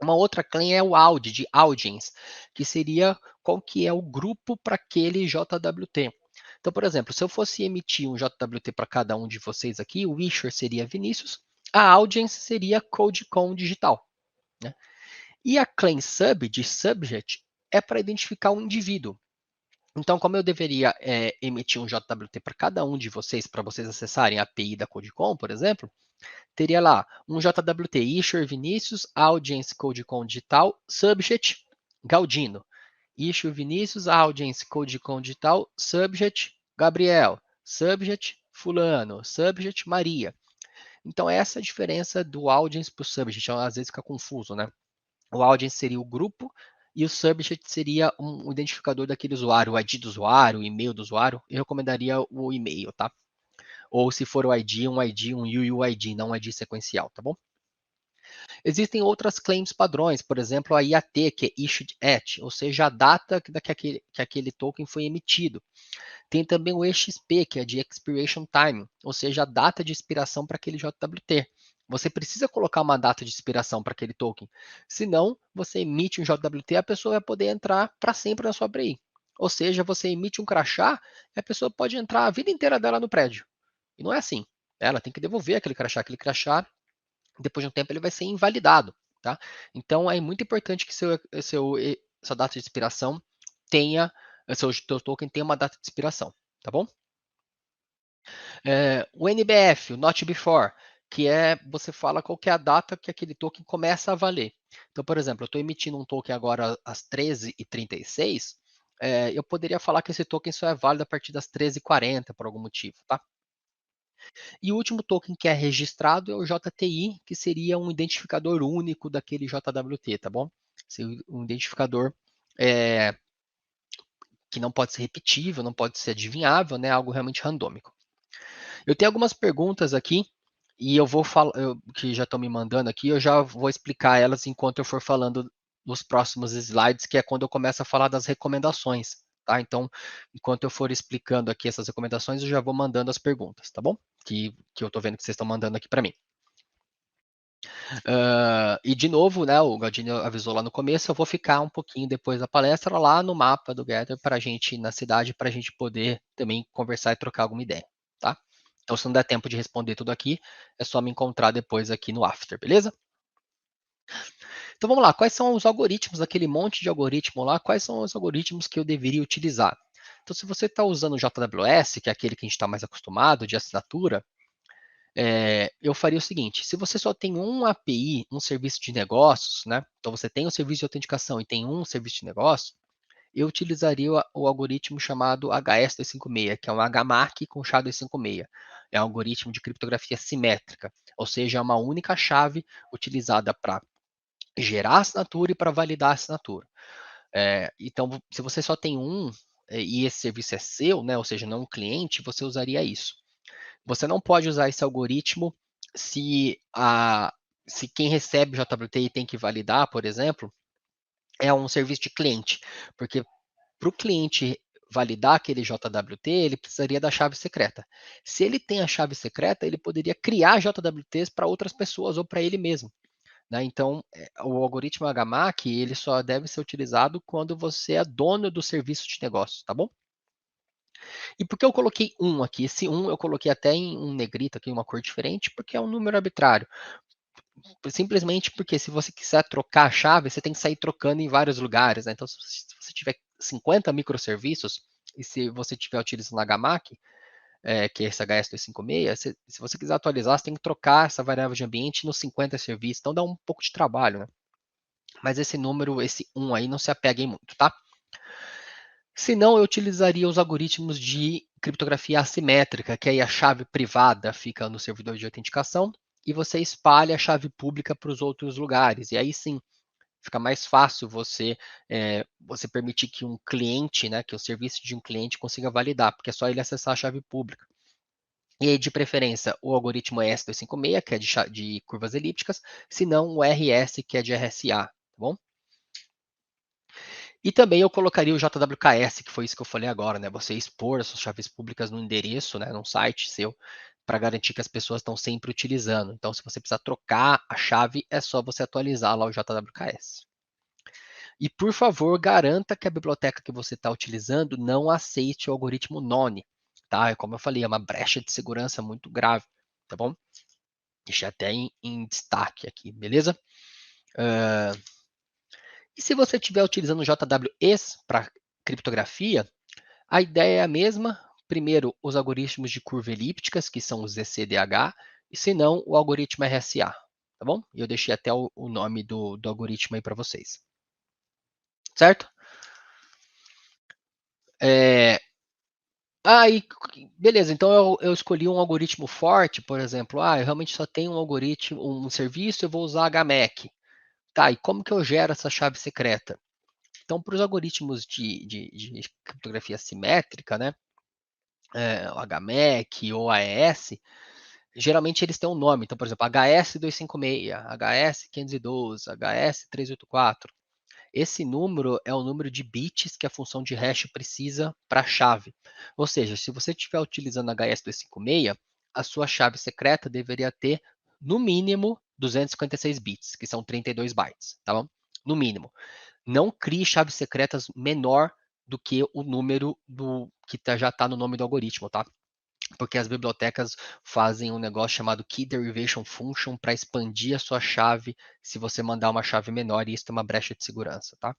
Uma outra claim é o AUD, de audience, que seria qual que é o grupo para aquele JWT. Então, por exemplo, se eu fosse emitir um JWT para cada um de vocês aqui, o issuer seria Vinícius, A audience seria CodeCon digital, né? E a claim sub de subject é para identificar um indivíduo. Então, como eu deveria emitir um JWT para cada um de vocês, para vocês acessarem a API da CodeCon, por exemplo, teria lá um JWT Issuer Vinícius, Audience CodeCon Digital, Subject Galdino. Issue Vinícius, Audience CodeCon Digital, Subject Gabriel, Subject Fulano, Subject Maria. Então, essa é a diferença do Audience para o Subject. Então, às vezes fica confuso, né? O audience seria o grupo e o subject seria um identificador daquele usuário, o ID do usuário, o e-mail do usuário. Eu recomendaria o e-mail, tá? Ou se for o ID, um UUID, não um ID sequencial, tá bom? Existem outras claims padrões, por exemplo, a IAT, que é Issued At, ou seja, a data que aquele token foi emitido. Tem também o EXP, que é de Expiration Time, ou seja, a data de expiração para aquele JWT. Você precisa colocar uma data de expiração para aquele token. Senão, você emite um JWT e a pessoa vai poder entrar para sempre na sua API. Ou seja, você emite um crachá e a pessoa pode entrar a vida inteira dela no prédio. E não é assim. Ela tem que devolver aquele crachá. Aquele crachá, depois de um tempo, ele vai ser invalidado. Tá? Então, é muito importante que sua data de expiração tenha, seu token tenha uma data de expiração. Tá bom? O NBF, o Not Before, que é você fala qual que é a data que aquele token começa a valer. Então, por exemplo, eu estou emitindo um token agora às 13h36, eu poderia falar que esse token só é válido a partir das 13h40, por algum motivo, tá? E o último token que é registrado é o JTI, que seria um identificador único daquele JWT, tá bom? Seria um identificador que não pode ser repetível, não pode ser adivinhável, né? Algo realmente randômico. Eu tenho algumas perguntas aqui e eu vou falar, que já estão me mandando aqui, eu já vou explicar elas enquanto eu for falando nos próximos slides, que é quando eu começo a falar das recomendações, tá? Então, enquanto eu for explicando aqui essas recomendações, eu já vou mandando as perguntas, tá bom? Que eu estou vendo que vocês estão mandando aqui para mim. E de novo, né, o Galdino avisou lá no começo, eu vou ficar um pouquinho depois da palestra lá no mapa do Gather para a gente, na cidade, para a gente poder também conversar e trocar alguma ideia, tá? Então, se não der tempo de responder tudo aqui, é só me encontrar depois aqui no After, beleza? Então vamos lá, quais são os algoritmos, aquele monte de algoritmo lá, quais são os algoritmos que eu deveria utilizar? Então, se você está usando o JWS, que é aquele que a gente está mais acostumado, de assinatura, eu faria o seguinte: se você só tem um API, um serviço de negócios, né? Então você tem um serviço de autenticação e tem um serviço de negócio, eu utilizaria o algoritmo chamado HS256, que é um HMAC com SHA-256. É um algoritmo de criptografia simétrica, ou seja, é uma única chave utilizada para gerar a assinatura e para validar a assinatura. Então, se você só tem um e esse serviço é seu, né, ou seja, não um cliente, você usaria isso. Você não pode usar esse algoritmo se quem recebe JWT tem que validar, por exemplo, é um serviço de cliente, porque para o cliente validar aquele JWT, ele precisaria da chave secreta. Se ele tem a chave secreta, ele poderia criar JWTs para outras pessoas ou para ele mesmo. Né? Então, o algoritmo HMAC ele só deve ser utilizado quando você é dono do serviço de negócio, tá bom? E por que eu coloquei um aqui? Esse um eu coloquei até em um negrito aqui, uma cor diferente, porque é um número arbitrário. Simplesmente porque se você quiser trocar a chave, você tem que sair trocando em vários lugares. Né? Então, se você tiver 50 microserviços, e se você estiver utilizando HMAC, que é esse HS256, se você quiser atualizar, você tem que trocar essa variável de ambiente nos 50 serviços. Então, dá um pouco de trabalho. Né? Mas esse número, esse 1 aí, não se apeguem muito, tá? Se não, eu utilizaria os algoritmos de criptografia assimétrica, que aí a chave privada fica no servidor de autenticação e você espalha a chave pública para os outros lugares. E aí sim, fica mais fácil você permitir que um cliente, né, que o serviço de um cliente consiga validar, porque é só ele acessar a chave pública. E aí, de preferência, o algoritmo S256, que é de curvas elípticas, se não o RS, que é de RSA, tá bom? E também eu colocaria o JWKS, que foi isso que eu falei agora, né? Você expor as suas chaves públicas no endereço, né, num site seu, para garantir que as pessoas estão sempre utilizando. Então, se você precisar trocar a chave, é só você atualizar lá o JWKS. E, por favor, garanta que a biblioteca que você está utilizando não aceite o algoritmo None, tá? Como eu falei, é uma brecha de segurança muito grave, tá bom? Deixei até em destaque aqui, beleza? E se você estiver utilizando JWEs para criptografia, a ideia é a mesma. Primeiro, os algoritmos de curva elípticas, que são os ZCDH, e se não, o algoritmo RSA, tá bom? Eu deixei até o nome do algoritmo aí para vocês. Certo? Beleza, então eu escolhi um algoritmo forte, por exemplo, eu realmente só tenho um algoritmo, um serviço, eu vou usar HMAC. Tá, e como que eu gero essa chave secreta? Então, para os algoritmos de criptografia simétrica, né, o HMAC ou AES, geralmente eles têm um nome. Então, por exemplo, HS256, HS512, HS384. Esse número é o número de bits que a função de hash precisa para a chave. Ou seja, se você estiver utilizando HS256, a sua chave secreta deveria ter, no mínimo, 256 bits, que são 32 bytes, tá bom? No mínimo. Não crie chaves secretas menor do que o número que já está no nome do algoritmo, tá? Porque as bibliotecas fazem um negócio chamado Key Derivation Function para expandir a sua chave se você mandar uma chave menor, e isso tem uma brecha de segurança, tá?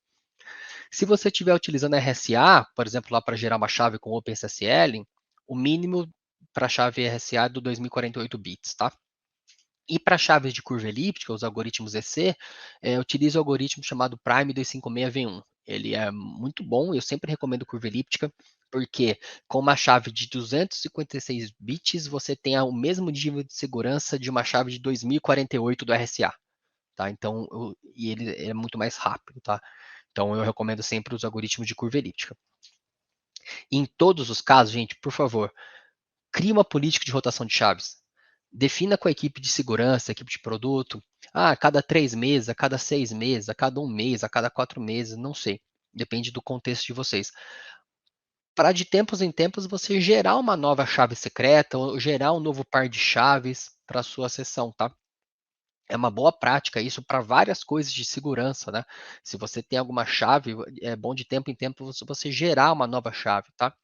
Se você estiver utilizando RSA, por exemplo, lá para gerar uma chave com OpenSSL, o mínimo para a chave RSA é do 2048 bits, tá? E para chaves de curva elíptica, os algoritmos EC, utiliza o algoritmo chamado Prime 256V1. Ele é muito bom, eu sempre recomendo curva elíptica, porque com uma chave de 256 bits, você tem o mesmo nível de segurança de uma chave de 2048 do RSA. Tá? Então, e ele é muito mais rápido, tá? Então, eu recomendo sempre os algoritmos de curva elíptica. Em todos os casos, gente, por favor, crie uma política de rotação de chaves. Defina com a equipe de segurança, a equipe de produto, a cada 3 meses, a cada 6 meses, a cada 1 mês, a cada 4 meses, não sei. Depende do contexto de vocês. Para de tempos em tempos você gerar uma nova chave secreta ou gerar um novo par de chaves para a sua sessão, tá? É uma boa prática isso para várias coisas de segurança, né? Se você tem alguma chave, é bom de tempo em tempo você gerar uma nova chave, tá?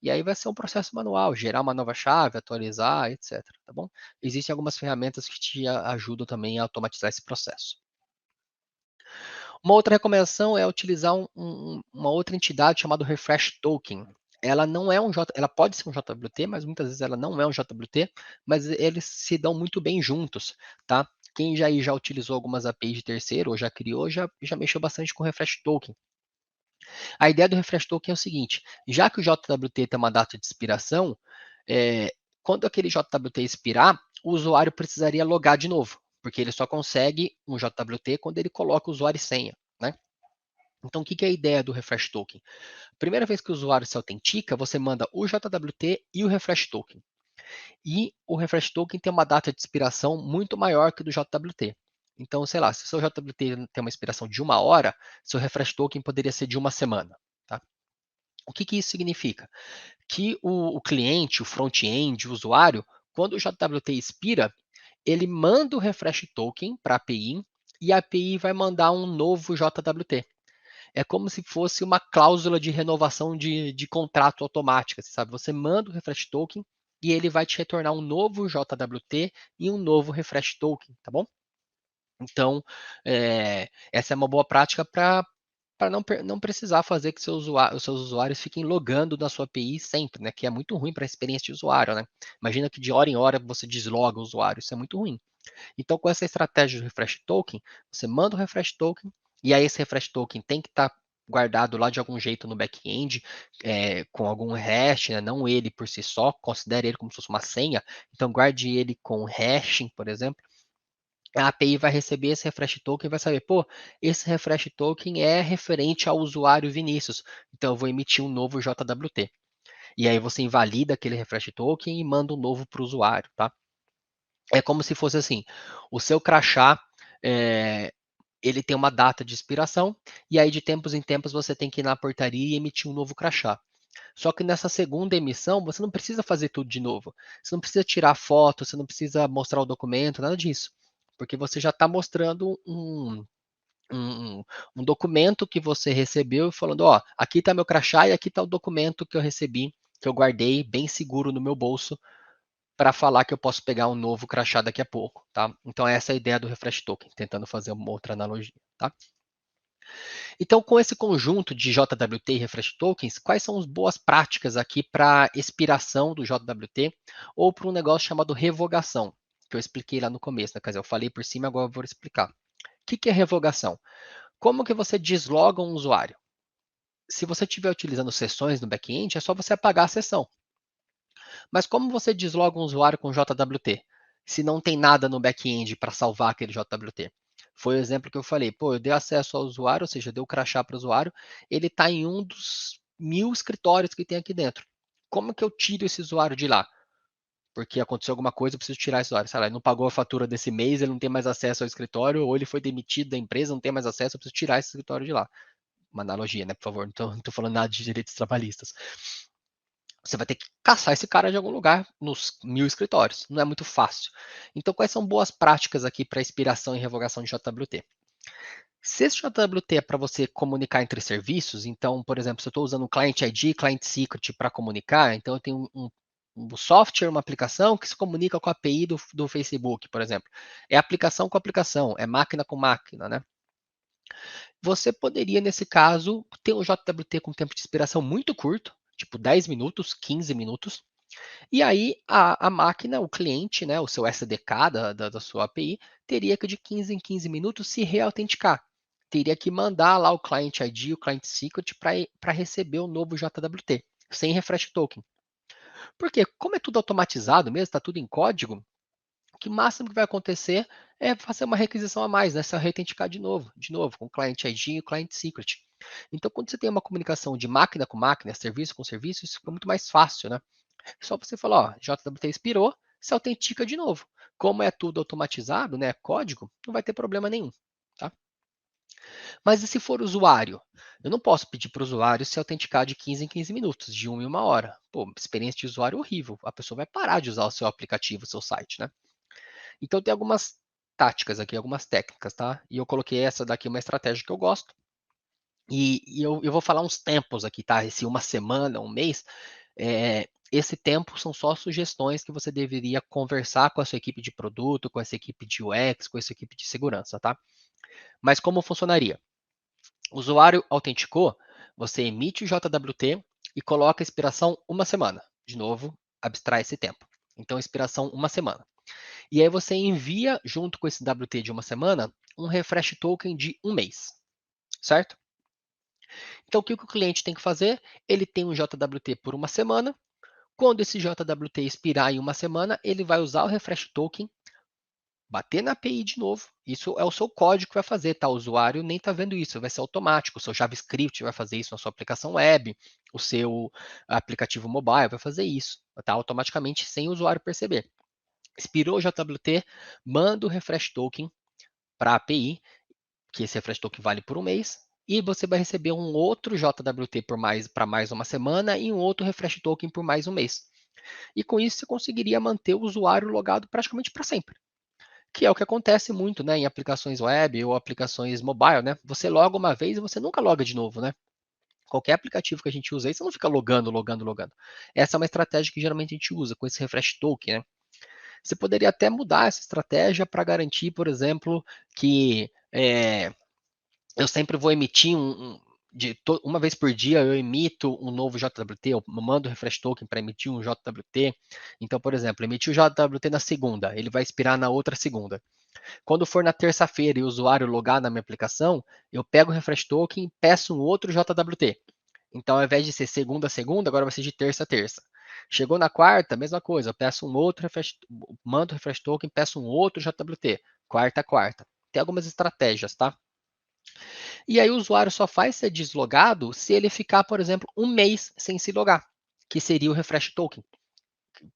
E aí vai ser um processo manual, gerar uma nova chave, atualizar, etc. Tá bom? Existem algumas ferramentas que te ajudam também a automatizar esse processo. Uma outra recomendação é utilizar uma outra entidade chamada Refresh Token. Ela não é ela pode ser um JWT, mas muitas vezes ela não é um JWT, mas eles se dão muito bem juntos, tá? Quem já utilizou algumas APIs de terceiro ou já criou, já mexeu bastante com o Refresh Token. A ideia do Refresh Token é o seguinte: já que o JWT tem uma data de expiração, quando aquele JWT expirar, o usuário precisaria logar de novo, porque ele só consegue um JWT quando ele coloca o usuário e senha, né? Então, o que é a ideia do Refresh Token? Primeira vez que o usuário se autentica, você manda o JWT e o Refresh Token. E o Refresh Token tem uma data de expiração muito maior que o do JWT. Então, sei lá, se o seu JWT tem uma expiração de 1 hora, seu Refresh Token poderia ser de 1 semana. Tá? O que isso significa? Que o cliente, o front-end, o usuário, quando o JWT expira, ele manda o refresh token para a API e a API vai mandar um novo JWT. É como se fosse uma cláusula de renovação de contrato automática, sabe? Você manda o refresh token e ele vai te retornar um novo JWT e um novo refresh token, tá bom? Então, essa é uma boa prática para não precisar fazer que os seus usuários fiquem logando na sua API sempre, né? Que é muito ruim para a experiência de usuário, né? Imagina que de hora em hora você desloga o usuário, isso é muito ruim. Então, com essa estratégia do refresh token, você manda o refresh token, e aí esse refresh token tem que estar guardado lá de algum jeito no back-end, com algum hash, né? Não ele por si só, considere ele como se fosse uma senha, então guarde ele com hashing, por exemplo. A API vai receber esse refresh token e vai saber, pô, esse refresh token é referente ao usuário Vinícius, então eu vou emitir um novo JWT. E aí você invalida aquele refresh token e manda um novo para o usuário, tá? É como se fosse assim, o seu crachá, ele tem uma data de expiração, e aí de tempos em tempos você tem que ir na portaria e emitir um novo crachá. Só que nessa segunda emissão, você não precisa fazer tudo de novo. Você não precisa tirar foto, você não precisa mostrar o documento, nada disso. Porque você já está mostrando um, um documento que você recebeu falando, ó, aqui está meu crachá e aqui está o documento que eu recebi, que eu guardei bem seguro no meu bolso para falar que eu posso pegar um novo crachá daqui a pouco, tá? Então essa é a ideia do refresh token, tentando fazer uma outra analogia, tá? Então, com esse conjunto de JWT e refresh tokens, quais são as boas práticas aqui para expiração do JWT ou para um negócio chamado revogação, que eu expliquei lá no começo, né? Quer dizer, eu falei por cima, agora eu vou explicar. O que é revogação? Como que você desloga um usuário? Se você estiver utilizando sessões no back-end, é só você apagar a sessão. Mas como você desloga um usuário com JWT? Se não tem nada no back-end para salvar aquele JWT. Foi o exemplo que eu falei. Pô, eu dei acesso ao usuário, ou seja, dei o crachá para o usuário, ele está em um dos 1000 escritórios que tem aqui dentro. Como que eu tiro esse usuário de lá? Porque aconteceu alguma coisa, eu preciso tirar esse usuário. Sei lá, ele não pagou a fatura desse mês, ele não tem mais acesso ao escritório, ou ele foi demitido da empresa, não tem mais acesso, eu preciso tirar esse escritório de lá. Uma analogia, né? Por favor, não estou falando nada de direitos trabalhistas. Você vai ter que caçar esse cara de algum lugar nos 1000 escritórios. Não é muito fácil. Então, quais são boas práticas aqui para expiração e revogação de JWT? Se esse JWT é para você comunicar entre serviços, então, por exemplo, se eu estou usando o Client ID, Client Secret para comunicar, então eu tenho um software, uma aplicação que se comunica com a API do Facebook, por exemplo. É aplicação com aplicação, é máquina com máquina, né? Você poderia, nesse caso, ter um JWT com tempo de expiração muito curto, tipo 10 minutos, 15 minutos, e aí a máquina, o cliente, né, o seu SDK da sua API, teria que de 15 em 15 minutos se reautenticar. Teria que mandar lá o Client ID, o Client Secret para receber o novo JWT, sem refresh token. Porque como é tudo automatizado mesmo, está tudo em código, o que máximo que vai acontecer é fazer uma requisição a mais, né? Se reautenticar de novo, com o Client ID e o Client Secret. Então, quando você tem uma comunicação de máquina com máquina, serviço com serviço, isso fica muito mais fácil, né? Só você falar, ó, JWT expirou, se autentica de novo. Como é tudo automatizado, né, código, não vai ter problema nenhum, tá? Mas e se for usuário? Eu não posso pedir para o usuário se autenticar de 15 em 15 minutos, de 1 em 1 hora. Pô, experiência de usuário horrível. A pessoa vai parar de usar o seu aplicativo, o seu site, né? Então tem algumas táticas aqui, algumas técnicas, tá? E eu coloquei essa daqui, uma estratégia que eu gosto. E eu vou falar uns tempos aqui, tá? Esse uma semana, um mês, esse tempo são só sugestões que você deveria conversar com a sua equipe de produto, com essa equipe de UX, com essa equipe de segurança, tá? Mas como funcionaria? O usuário autenticou, você emite o JWT e coloca a expiração uma semana. De novo, abstrai esse tempo. Então, expiração uma semana. E aí você envia, junto com esse WT de uma semana, um refresh token de um mês, certo? Então, o que o cliente tem que fazer? Ele tem um JWT por uma semana. Quando esse JWT expirar em uma semana, ele vai usar o refresh token, bater na API de novo. Isso é o seu código que vai fazer, tá? O usuário nem está vendo isso, vai ser automático. O seu JavaScript vai fazer isso na sua aplicação web, o seu aplicativo mobile vai fazer isso, tá? Automaticamente, sem o usuário perceber. Expirou o JWT, manda o refresh token para a API, que esse refresh token vale por um mês, e você vai receber um outro JWT para mais uma semana e um outro refresh token por mais um mês. E com isso você conseguiria manter o usuário logado praticamente para sempre. Que é o que acontece muito, né, em aplicações web ou aplicações mobile, né? Você loga uma vez e você nunca loga de novo, né? Qualquer aplicativo que a gente usa aí, você não fica logando, logando, logando. Essa é uma estratégia que geralmente a gente usa com esse refresh token, né? Você poderia até mudar essa estratégia para garantir, por exemplo, que eu sempre vou emitir uma vez por dia eu emito um novo JWT, eu mando o refresh token para emitir um JWT. Então, por exemplo, emiti o JWT na segunda, ele vai expirar na outra segunda. Quando for na terça-feira e o usuário logar na minha aplicação, eu pego o refresh token e peço um outro JWT. Então, ao invés de ser segunda a segunda, agora vai ser de terça a terça. Chegou na quarta, mesma coisa, eu peço um outro refresh, mando o refresh token, peço um outro JWT, quarta a quarta. Tem algumas estratégias, tá? E aí o usuário só faz ser deslogado se ele ficar, por exemplo, um mês sem se logar, que seria o refresh token.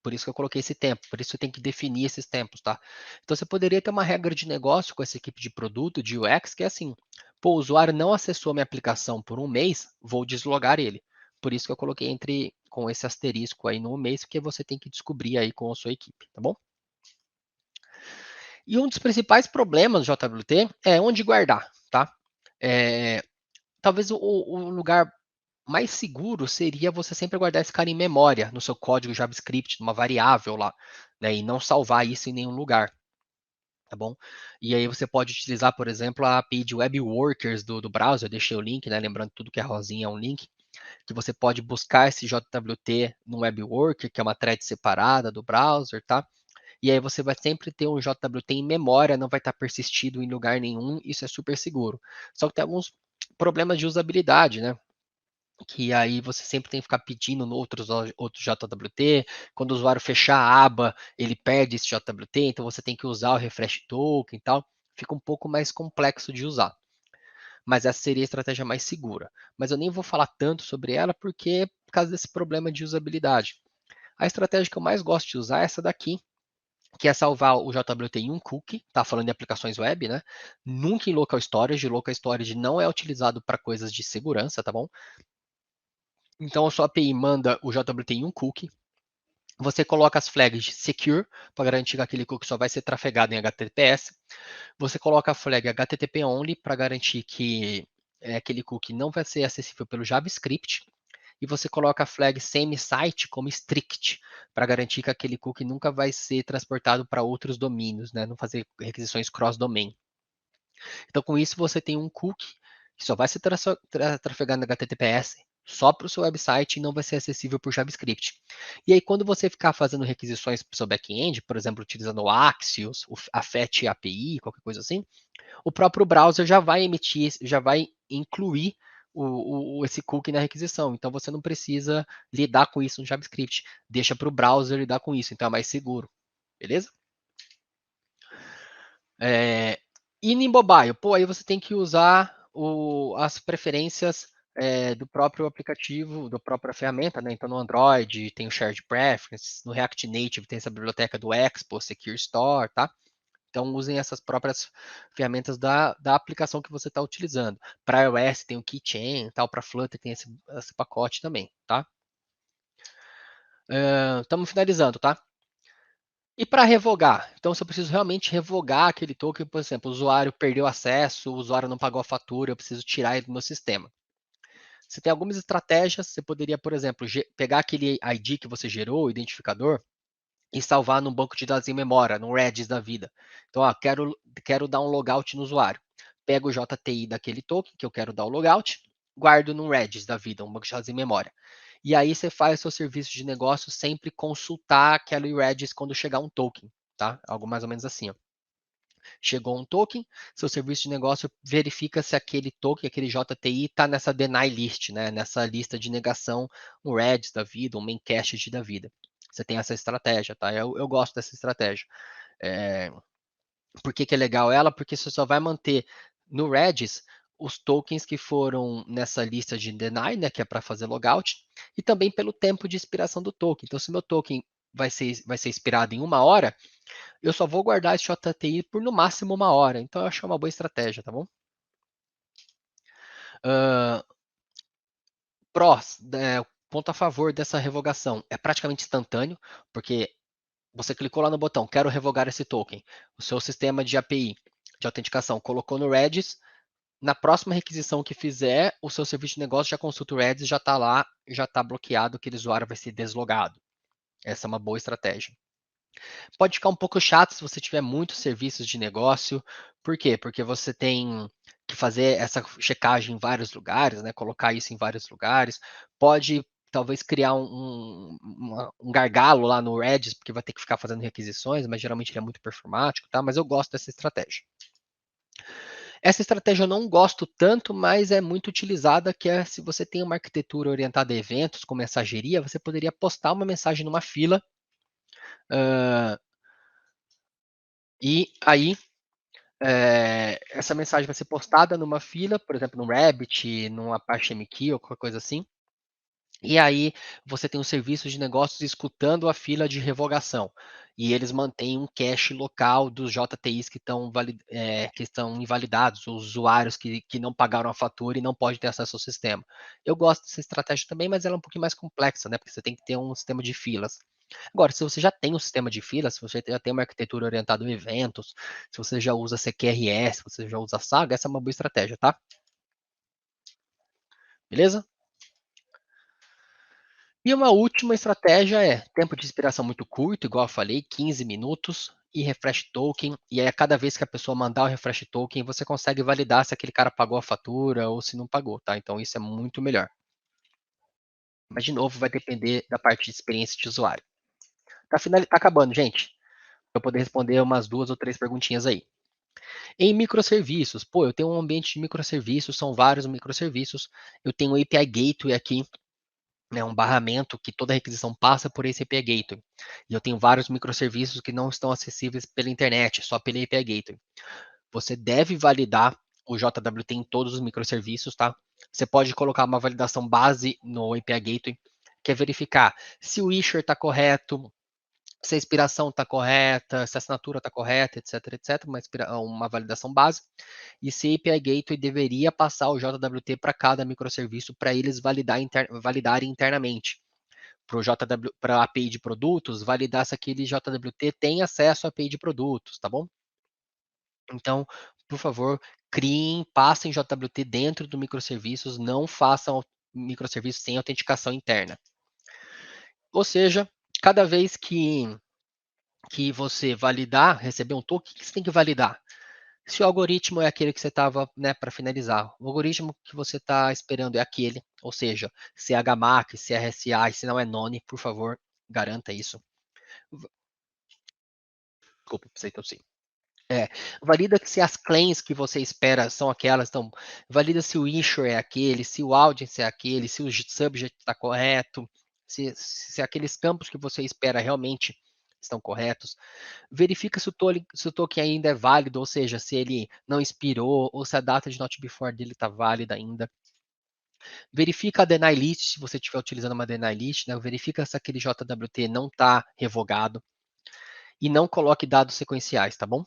Por isso que eu coloquei esse tempo, por isso você tem que definir esses tempos, tá? Então você poderia ter uma regra de negócio com essa equipe de produto, de UX, que é assim, pô, o usuário não acessou minha aplicação por um mês, vou deslogar ele. Por isso que eu coloquei com esse asterisco aí no mês, que você tem que descobrir aí com a sua equipe, tá bom? E um dos principais problemas do JWT é onde guardar, tá? É, talvez o lugar mais seguro seria você sempre guardar esse cara em memória, no seu código JavaScript, numa variável lá, né, e não salvar isso em nenhum lugar, tá bom? E aí você pode utilizar, por exemplo, a API de Web Workers do browser, eu deixei o link, né, lembrando tudo que é rosinha é um link, que você pode buscar esse JWT no Web Worker, que é uma thread separada do browser, tá? E aí você vai sempre ter um JWT em memória, não vai estar persistido em lugar nenhum, isso é super seguro. Só que tem alguns problemas de usabilidade, né? Que aí você sempre tem que ficar pedindo no outro JWT, quando o usuário fechar a aba, ele perde esse JWT, então você tem que usar o refresh token e tal, fica um pouco mais complexo de usar. Mas essa seria a estratégia mais segura. Mas eu nem vou falar tanto sobre ela porque por causa desse problema de usabilidade. A estratégia que eu mais gosto de usar é essa daqui, que é salvar o JWT em um cookie, tá falando de aplicações web, né? Nunca em local storage, local storage não é utilizado para coisas de segurança, tá bom? Então a sua API manda o JWT em um cookie, você coloca as flags de secure para garantir que aquele cookie só vai ser trafegado em HTTPS. Você coloca a flag HTTP only para garantir que aquele cookie não vai ser acessível pelo JavaScript. E você coloca a flag same-site como strict, para garantir que aquele cookie nunca vai ser transportado para outros domínios, né? Não fazer requisições cross-domain. Então, com isso, você tem um cookie que só vai ser trafegado no HTTPS só para o seu website e não vai ser acessível por JavaScript. E aí, quando você ficar fazendo requisições para o seu back-end, por exemplo, utilizando o Axios, a FET API, qualquer coisa assim, o próprio browser já vai emitir, já vai incluir esse cookie na requisição. Então você não precisa lidar com isso no JavaScript. Deixa para o browser lidar com isso, então é mais seguro. Beleza? E em mobile, pô, aí você tem que usar as preferências do próprio aplicativo, da própria ferramenta, né? Então no Android tem o Shared Preferences, no React Native tem essa biblioteca do Expo, Secure Store, tá? Então, usem essas próprias ferramentas da aplicação que você está utilizando. Para iOS tem o Keychain, tal, para Flutter tem esse pacote também, tá? Estamos finalizando, tá? E para revogar? Então, se eu preciso realmente revogar aquele token, por exemplo, o usuário perdeu acesso, o usuário não pagou a fatura, eu preciso tirar ele do meu sistema. Você tem algumas estratégias, você poderia, por exemplo, pegar aquele ID que você gerou, o identificador, e salvar num banco de dados em memória, no Redis da vida. Então, quero dar um logout no usuário. Pego o JTI daquele token que eu quero dar o logout, guardo no Redis da vida, um banco de dados em memória. E aí você faz o seu serviço de negócio sempre consultar aquele Redis quando chegar um token, tá? Algo mais ou menos assim, ó. Chegou um token, seu serviço de negócio verifica se aquele token, aquele JTI, está nessa deny list, né? Nessa lista de negação, um Redis da vida, um main cache da vida. Você tem essa estratégia, tá? Eu gosto dessa estratégia. Por que é legal ela? Porque você só vai manter no Redis os tokens que foram nessa lista de deny, né, que é para fazer logout, e também pelo tempo de expiração do token. Então, se meu token vai ser expirado em 1 hora, eu só vou guardar esse JTI por no máximo 1 hora. Então, eu acho uma boa estratégia, tá bom? Uh, Prós, ponto a favor dessa revogação, é praticamente instantâneo, porque você clicou lá no botão, quero revogar esse token. O seu sistema de API de autenticação colocou no Redis, na próxima requisição que fizer, o seu serviço de negócio já consulta o Redis, já está lá, já está bloqueado, aquele usuário vai ser deslogado. Essa é uma boa estratégia. Pode ficar um pouco chato se você tiver muitos serviços de negócio. Por quê? Porque você tem que fazer essa checagem em vários lugares, né? Colocar isso em vários lugares. Pode talvez criar um gargalo lá no Redis, porque vai ter que ficar fazendo requisições, mas geralmente ele é muito performático, tá? Mas eu gosto dessa estratégia. Essa estratégia eu não gosto tanto, mas é muito utilizada, que é se você tem uma arquitetura orientada a eventos com mensageria, você poderia postar uma mensagem numa fila, e aí essa mensagem vai ser postada numa fila, por exemplo, no Rabbit, numa Apache MQ ou qualquer coisa assim. E aí você tem um serviço de negócios escutando a fila de revogação. E eles mantêm um cache local dos JTIs que estão invalidados, os usuários que não pagaram a fatura e não podem ter acesso ao sistema. Eu gosto dessa estratégia também, mas ela é um pouquinho mais complexa, né? Porque você tem que ter um sistema de filas. Agora, se você já tem um sistema de filas, se você já tem uma arquitetura orientada a eventos, se você já usa CQRS, se você já usa Saga, essa é uma boa estratégia, tá? Beleza? E uma última estratégia é tempo de expiração muito curto, igual eu falei, 15 minutos, e refresh token. E aí, a cada vez que a pessoa mandar o refresh token, você consegue validar se aquele cara pagou a fatura ou se não pagou, tá? Então, isso é muito melhor. Mas, de novo, vai depender da parte de experiência de usuário. Tá acabando, gente. Para eu poder responder umas 2 ou 3 perguntinhas aí. Em microserviços, pô, eu tenho um ambiente de microserviços, são vários microserviços. Eu tenho o API Gateway aqui, né, um barramento que toda requisição passa por esse API Gateway. E eu tenho vários microserviços que não estão acessíveis pela internet, só pelo API Gateway. Você deve validar o JWT em todos os microserviços, tá? Você pode colocar uma validação base no API Gateway, que é verificar se o issuer está correto, se a expiração está correta, se a assinatura está correta, etc, etc, uma validação base, e se a API Gateway deveria passar o JWT para cada microserviço para eles validarem internamente. Para a API de produtos, validar se aquele JWT tem acesso à API de produtos, tá bom? Então, por favor, passem JWT dentro do microserviços, não façam microserviços sem autenticação interna. Ou seja, cada vez que você validar, receber um token, o que você tem que validar? Se o algoritmo é aquele que você estava, né, para finalizar, o algoritmo que você está esperando é aquele, ou seja, se é HMAC, se é RSA, se não é none, por favor, garanta isso. Desculpa, precisei tossir. Valida que se as claims que você espera são aquelas, então, valida se o issuer é aquele, se o audience é aquele, se o subject está correto, se aqueles campos que você espera realmente estão corretos. Verifica se o token ainda é válido, ou seja, se ele não expirou, ou se a data de not before dele está válida ainda. Verifica a deny list, se você estiver utilizando uma deny list, né? Verifica se aquele JWT não está revogado. E não coloque dados sequenciais, tá bom?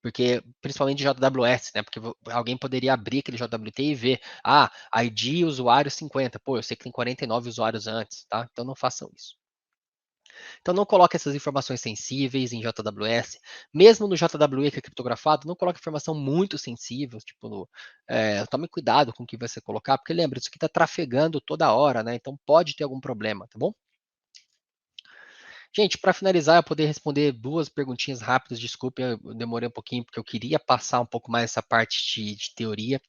Porque, principalmente JWS, né? Porque alguém poderia abrir aquele JWT e ver, ID usuário 50. Pô, eu sei que tem 49 usuários antes, tá? Então não façam isso. Então não coloque essas informações sensíveis em JWS. Mesmo no JWE que é criptografado, não coloque informação muito sensível, tipo, tome cuidado com o que você colocar, porque lembra, isso aqui está trafegando toda hora, né? Então pode ter algum problema, tá bom? Gente, para finalizar, eu poder responder 2 perguntinhas rápidas, desculpe, eu demorei um pouquinho, porque eu queria passar um pouco mais essa parte de teoria.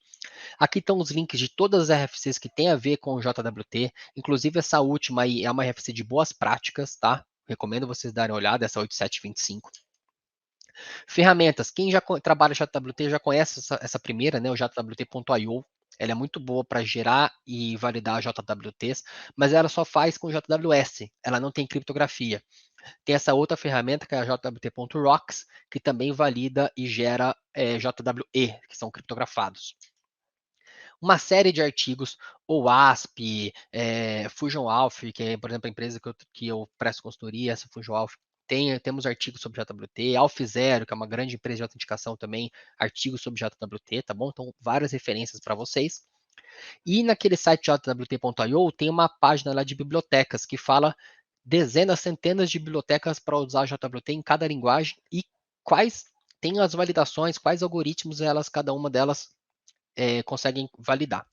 Aqui estão os links de todas as RFCs que tem a ver com o JWT, inclusive essa última aí é uma RFC de boas práticas, tá? Recomendo vocês darem uma olhada, essa 8725. Ferramentas, quem já trabalha JWT já conhece essa primeira, né, o jwt.io. Ela é muito boa para gerar e validar JWTs, mas ela só faz com JWS, ela não tem criptografia. Tem essa outra ferramenta que é a jwt.rocks, que também valida e gera JWE, que são criptografados. Uma série de artigos, o ASP, Fusion Alpha, que é, por exemplo, a empresa que eu presto consultoria, essa Fusion Alpha, temos artigos sobre JWT, AlphaZero, que é uma grande empresa de autenticação também, artigos sobre JWT, tá bom? Então, várias referências para vocês. E naquele site jwt.io tem uma página lá de bibliotecas que fala dezenas, centenas de bibliotecas para usar JWT em cada linguagem e quais tem as validações, quais algoritmos cada uma delas conseguem validar.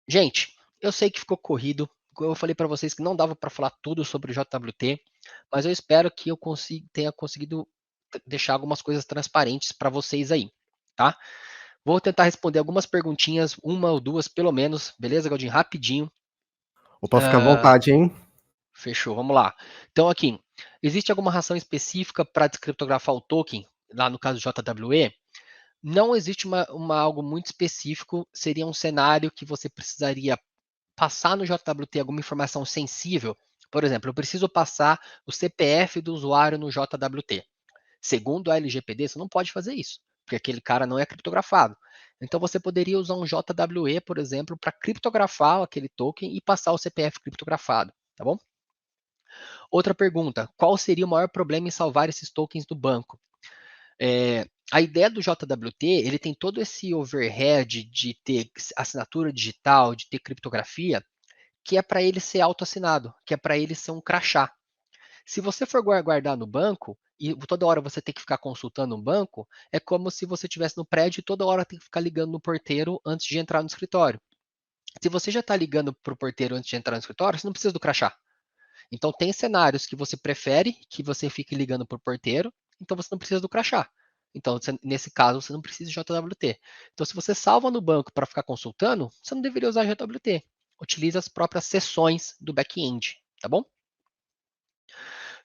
Gente, eu sei que ficou corrido. Eu falei para vocês que não dava para falar tudo sobre o JWT, mas eu espero que eu tenha conseguido deixar algumas coisas transparentes para vocês aí, tá? Vou tentar responder algumas perguntinhas, uma ou duas pelo menos, beleza, Galdinho? Rapidinho. Opa, fica à vontade, hein? Fechou, vamos lá. Então, aqui, existe alguma razão específica para descriptografar o token, lá no caso do JWE? Não existe algo muito específico, seria um cenário que você precisaria passar no JWT alguma informação sensível. Por exemplo, eu preciso passar o CPF do usuário no JWT. Segundo a LGPD, você não pode fazer isso, porque aquele cara não é criptografado. Então você poderia usar um JWE, por exemplo, para criptografar aquele token e passar o CPF criptografado, tá bom? Outra pergunta: qual seria o maior problema em salvar esses tokens do banco? A ideia do JWT, ele tem todo esse overhead de ter assinatura digital, de ter criptografia, que é para ele ser autoassinado, que é para ele ser um crachá. Se você for guardar no banco, e toda hora você tem que ficar consultando um banco, é como se você estivesse no prédio e toda hora tem que ficar ligando no porteiro antes de entrar no escritório. Se você já está ligando para o porteiro antes de entrar no escritório, você não precisa do crachá. Então, tem cenários que você prefere que você fique ligando para o porteiro, então você não precisa do crachá. Então, nesse caso, você não precisa de JWT. Então, se você salva no banco para ficar consultando, você não deveria usar JWT. Utilize as próprias sessões do back-end, tá bom?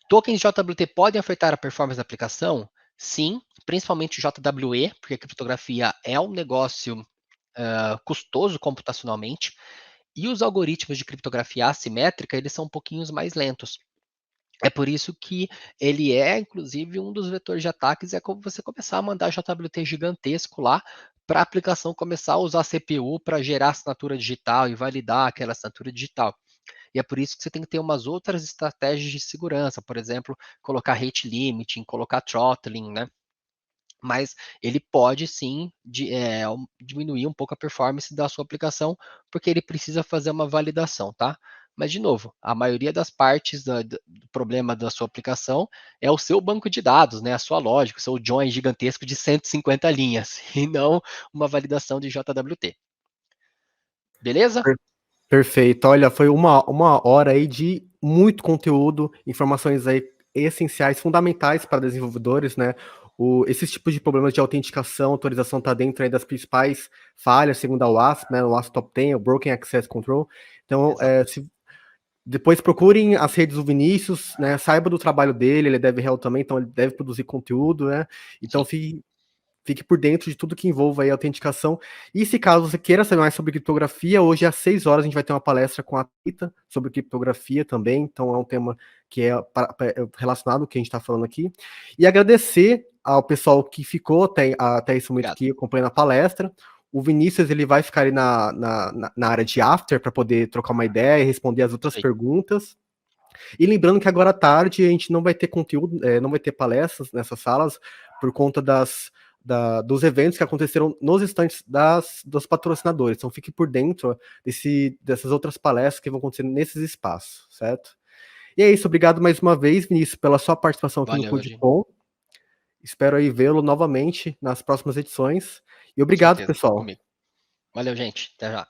Tokens JWT podem afetar a performance da aplicação? Sim, principalmente JWE, porque a criptografia é um negócio custoso computacionalmente, e os algoritmos de criptografia assimétrica, eles são um pouquinho mais lentos. É por isso que ele é, inclusive, um dos vetores de ataques, é como você começar a mandar JWT gigantesco lá para a aplicação começar a usar CPU para gerar assinatura digital e validar aquela assinatura digital. E é por isso que você tem que ter umas outras estratégias de segurança, por exemplo, colocar rate limiting, colocar throttling, né? Mas ele pode sim diminuir um pouco a performance da sua aplicação, porque ele precisa fazer uma validação, tá? Mas, de novo, a maioria das partes do problema da sua aplicação é o seu banco de dados, né? A sua lógica, o seu join gigantesco de 150 linhas, e não uma validação de JWT. Beleza? Perfeito. Olha, foi uma hora aí de muito conteúdo, informações aí essenciais, fundamentais para desenvolvedores, né? Esses tipos de problemas de autenticação, autorização está dentro aí das principais falhas, segundo a WASP, né? O WASP Top 10, o Broken Access Control. Então, depois procurem as redes do Vinícius, né? Saiba do trabalho dele, ele é DevRel também, então ele deve produzir conteúdo, né? Então, fique por dentro de tudo que envolva aí a autenticação. E se caso você queira saber mais sobre criptografia, hoje às 6 horas a gente vai ter uma palestra com a Tita sobre criptografia também, então é um tema que é relacionado ao que a gente está falando aqui. E agradecer ao pessoal que ficou até esse momento aqui acompanhando a palestra. O Vinícius ele vai ficar ali na área de after para poder trocar uma ideia e responder as outras perguntas. E lembrando que agora à tarde a gente não vai ter conteúdo, não vai ter palestras nessas salas por conta dos eventos que aconteceram nos estantes dos patrocinadores. Então fique por dentro dessas outras palestras que vão acontecer nesses espaços, certo? E é isso, obrigado mais uma vez, Vinícius, pela sua participação aqui no CodeCon. Espero aí vê-lo novamente nas próximas edições. E obrigado, pessoal. Valeu, gente. Até já.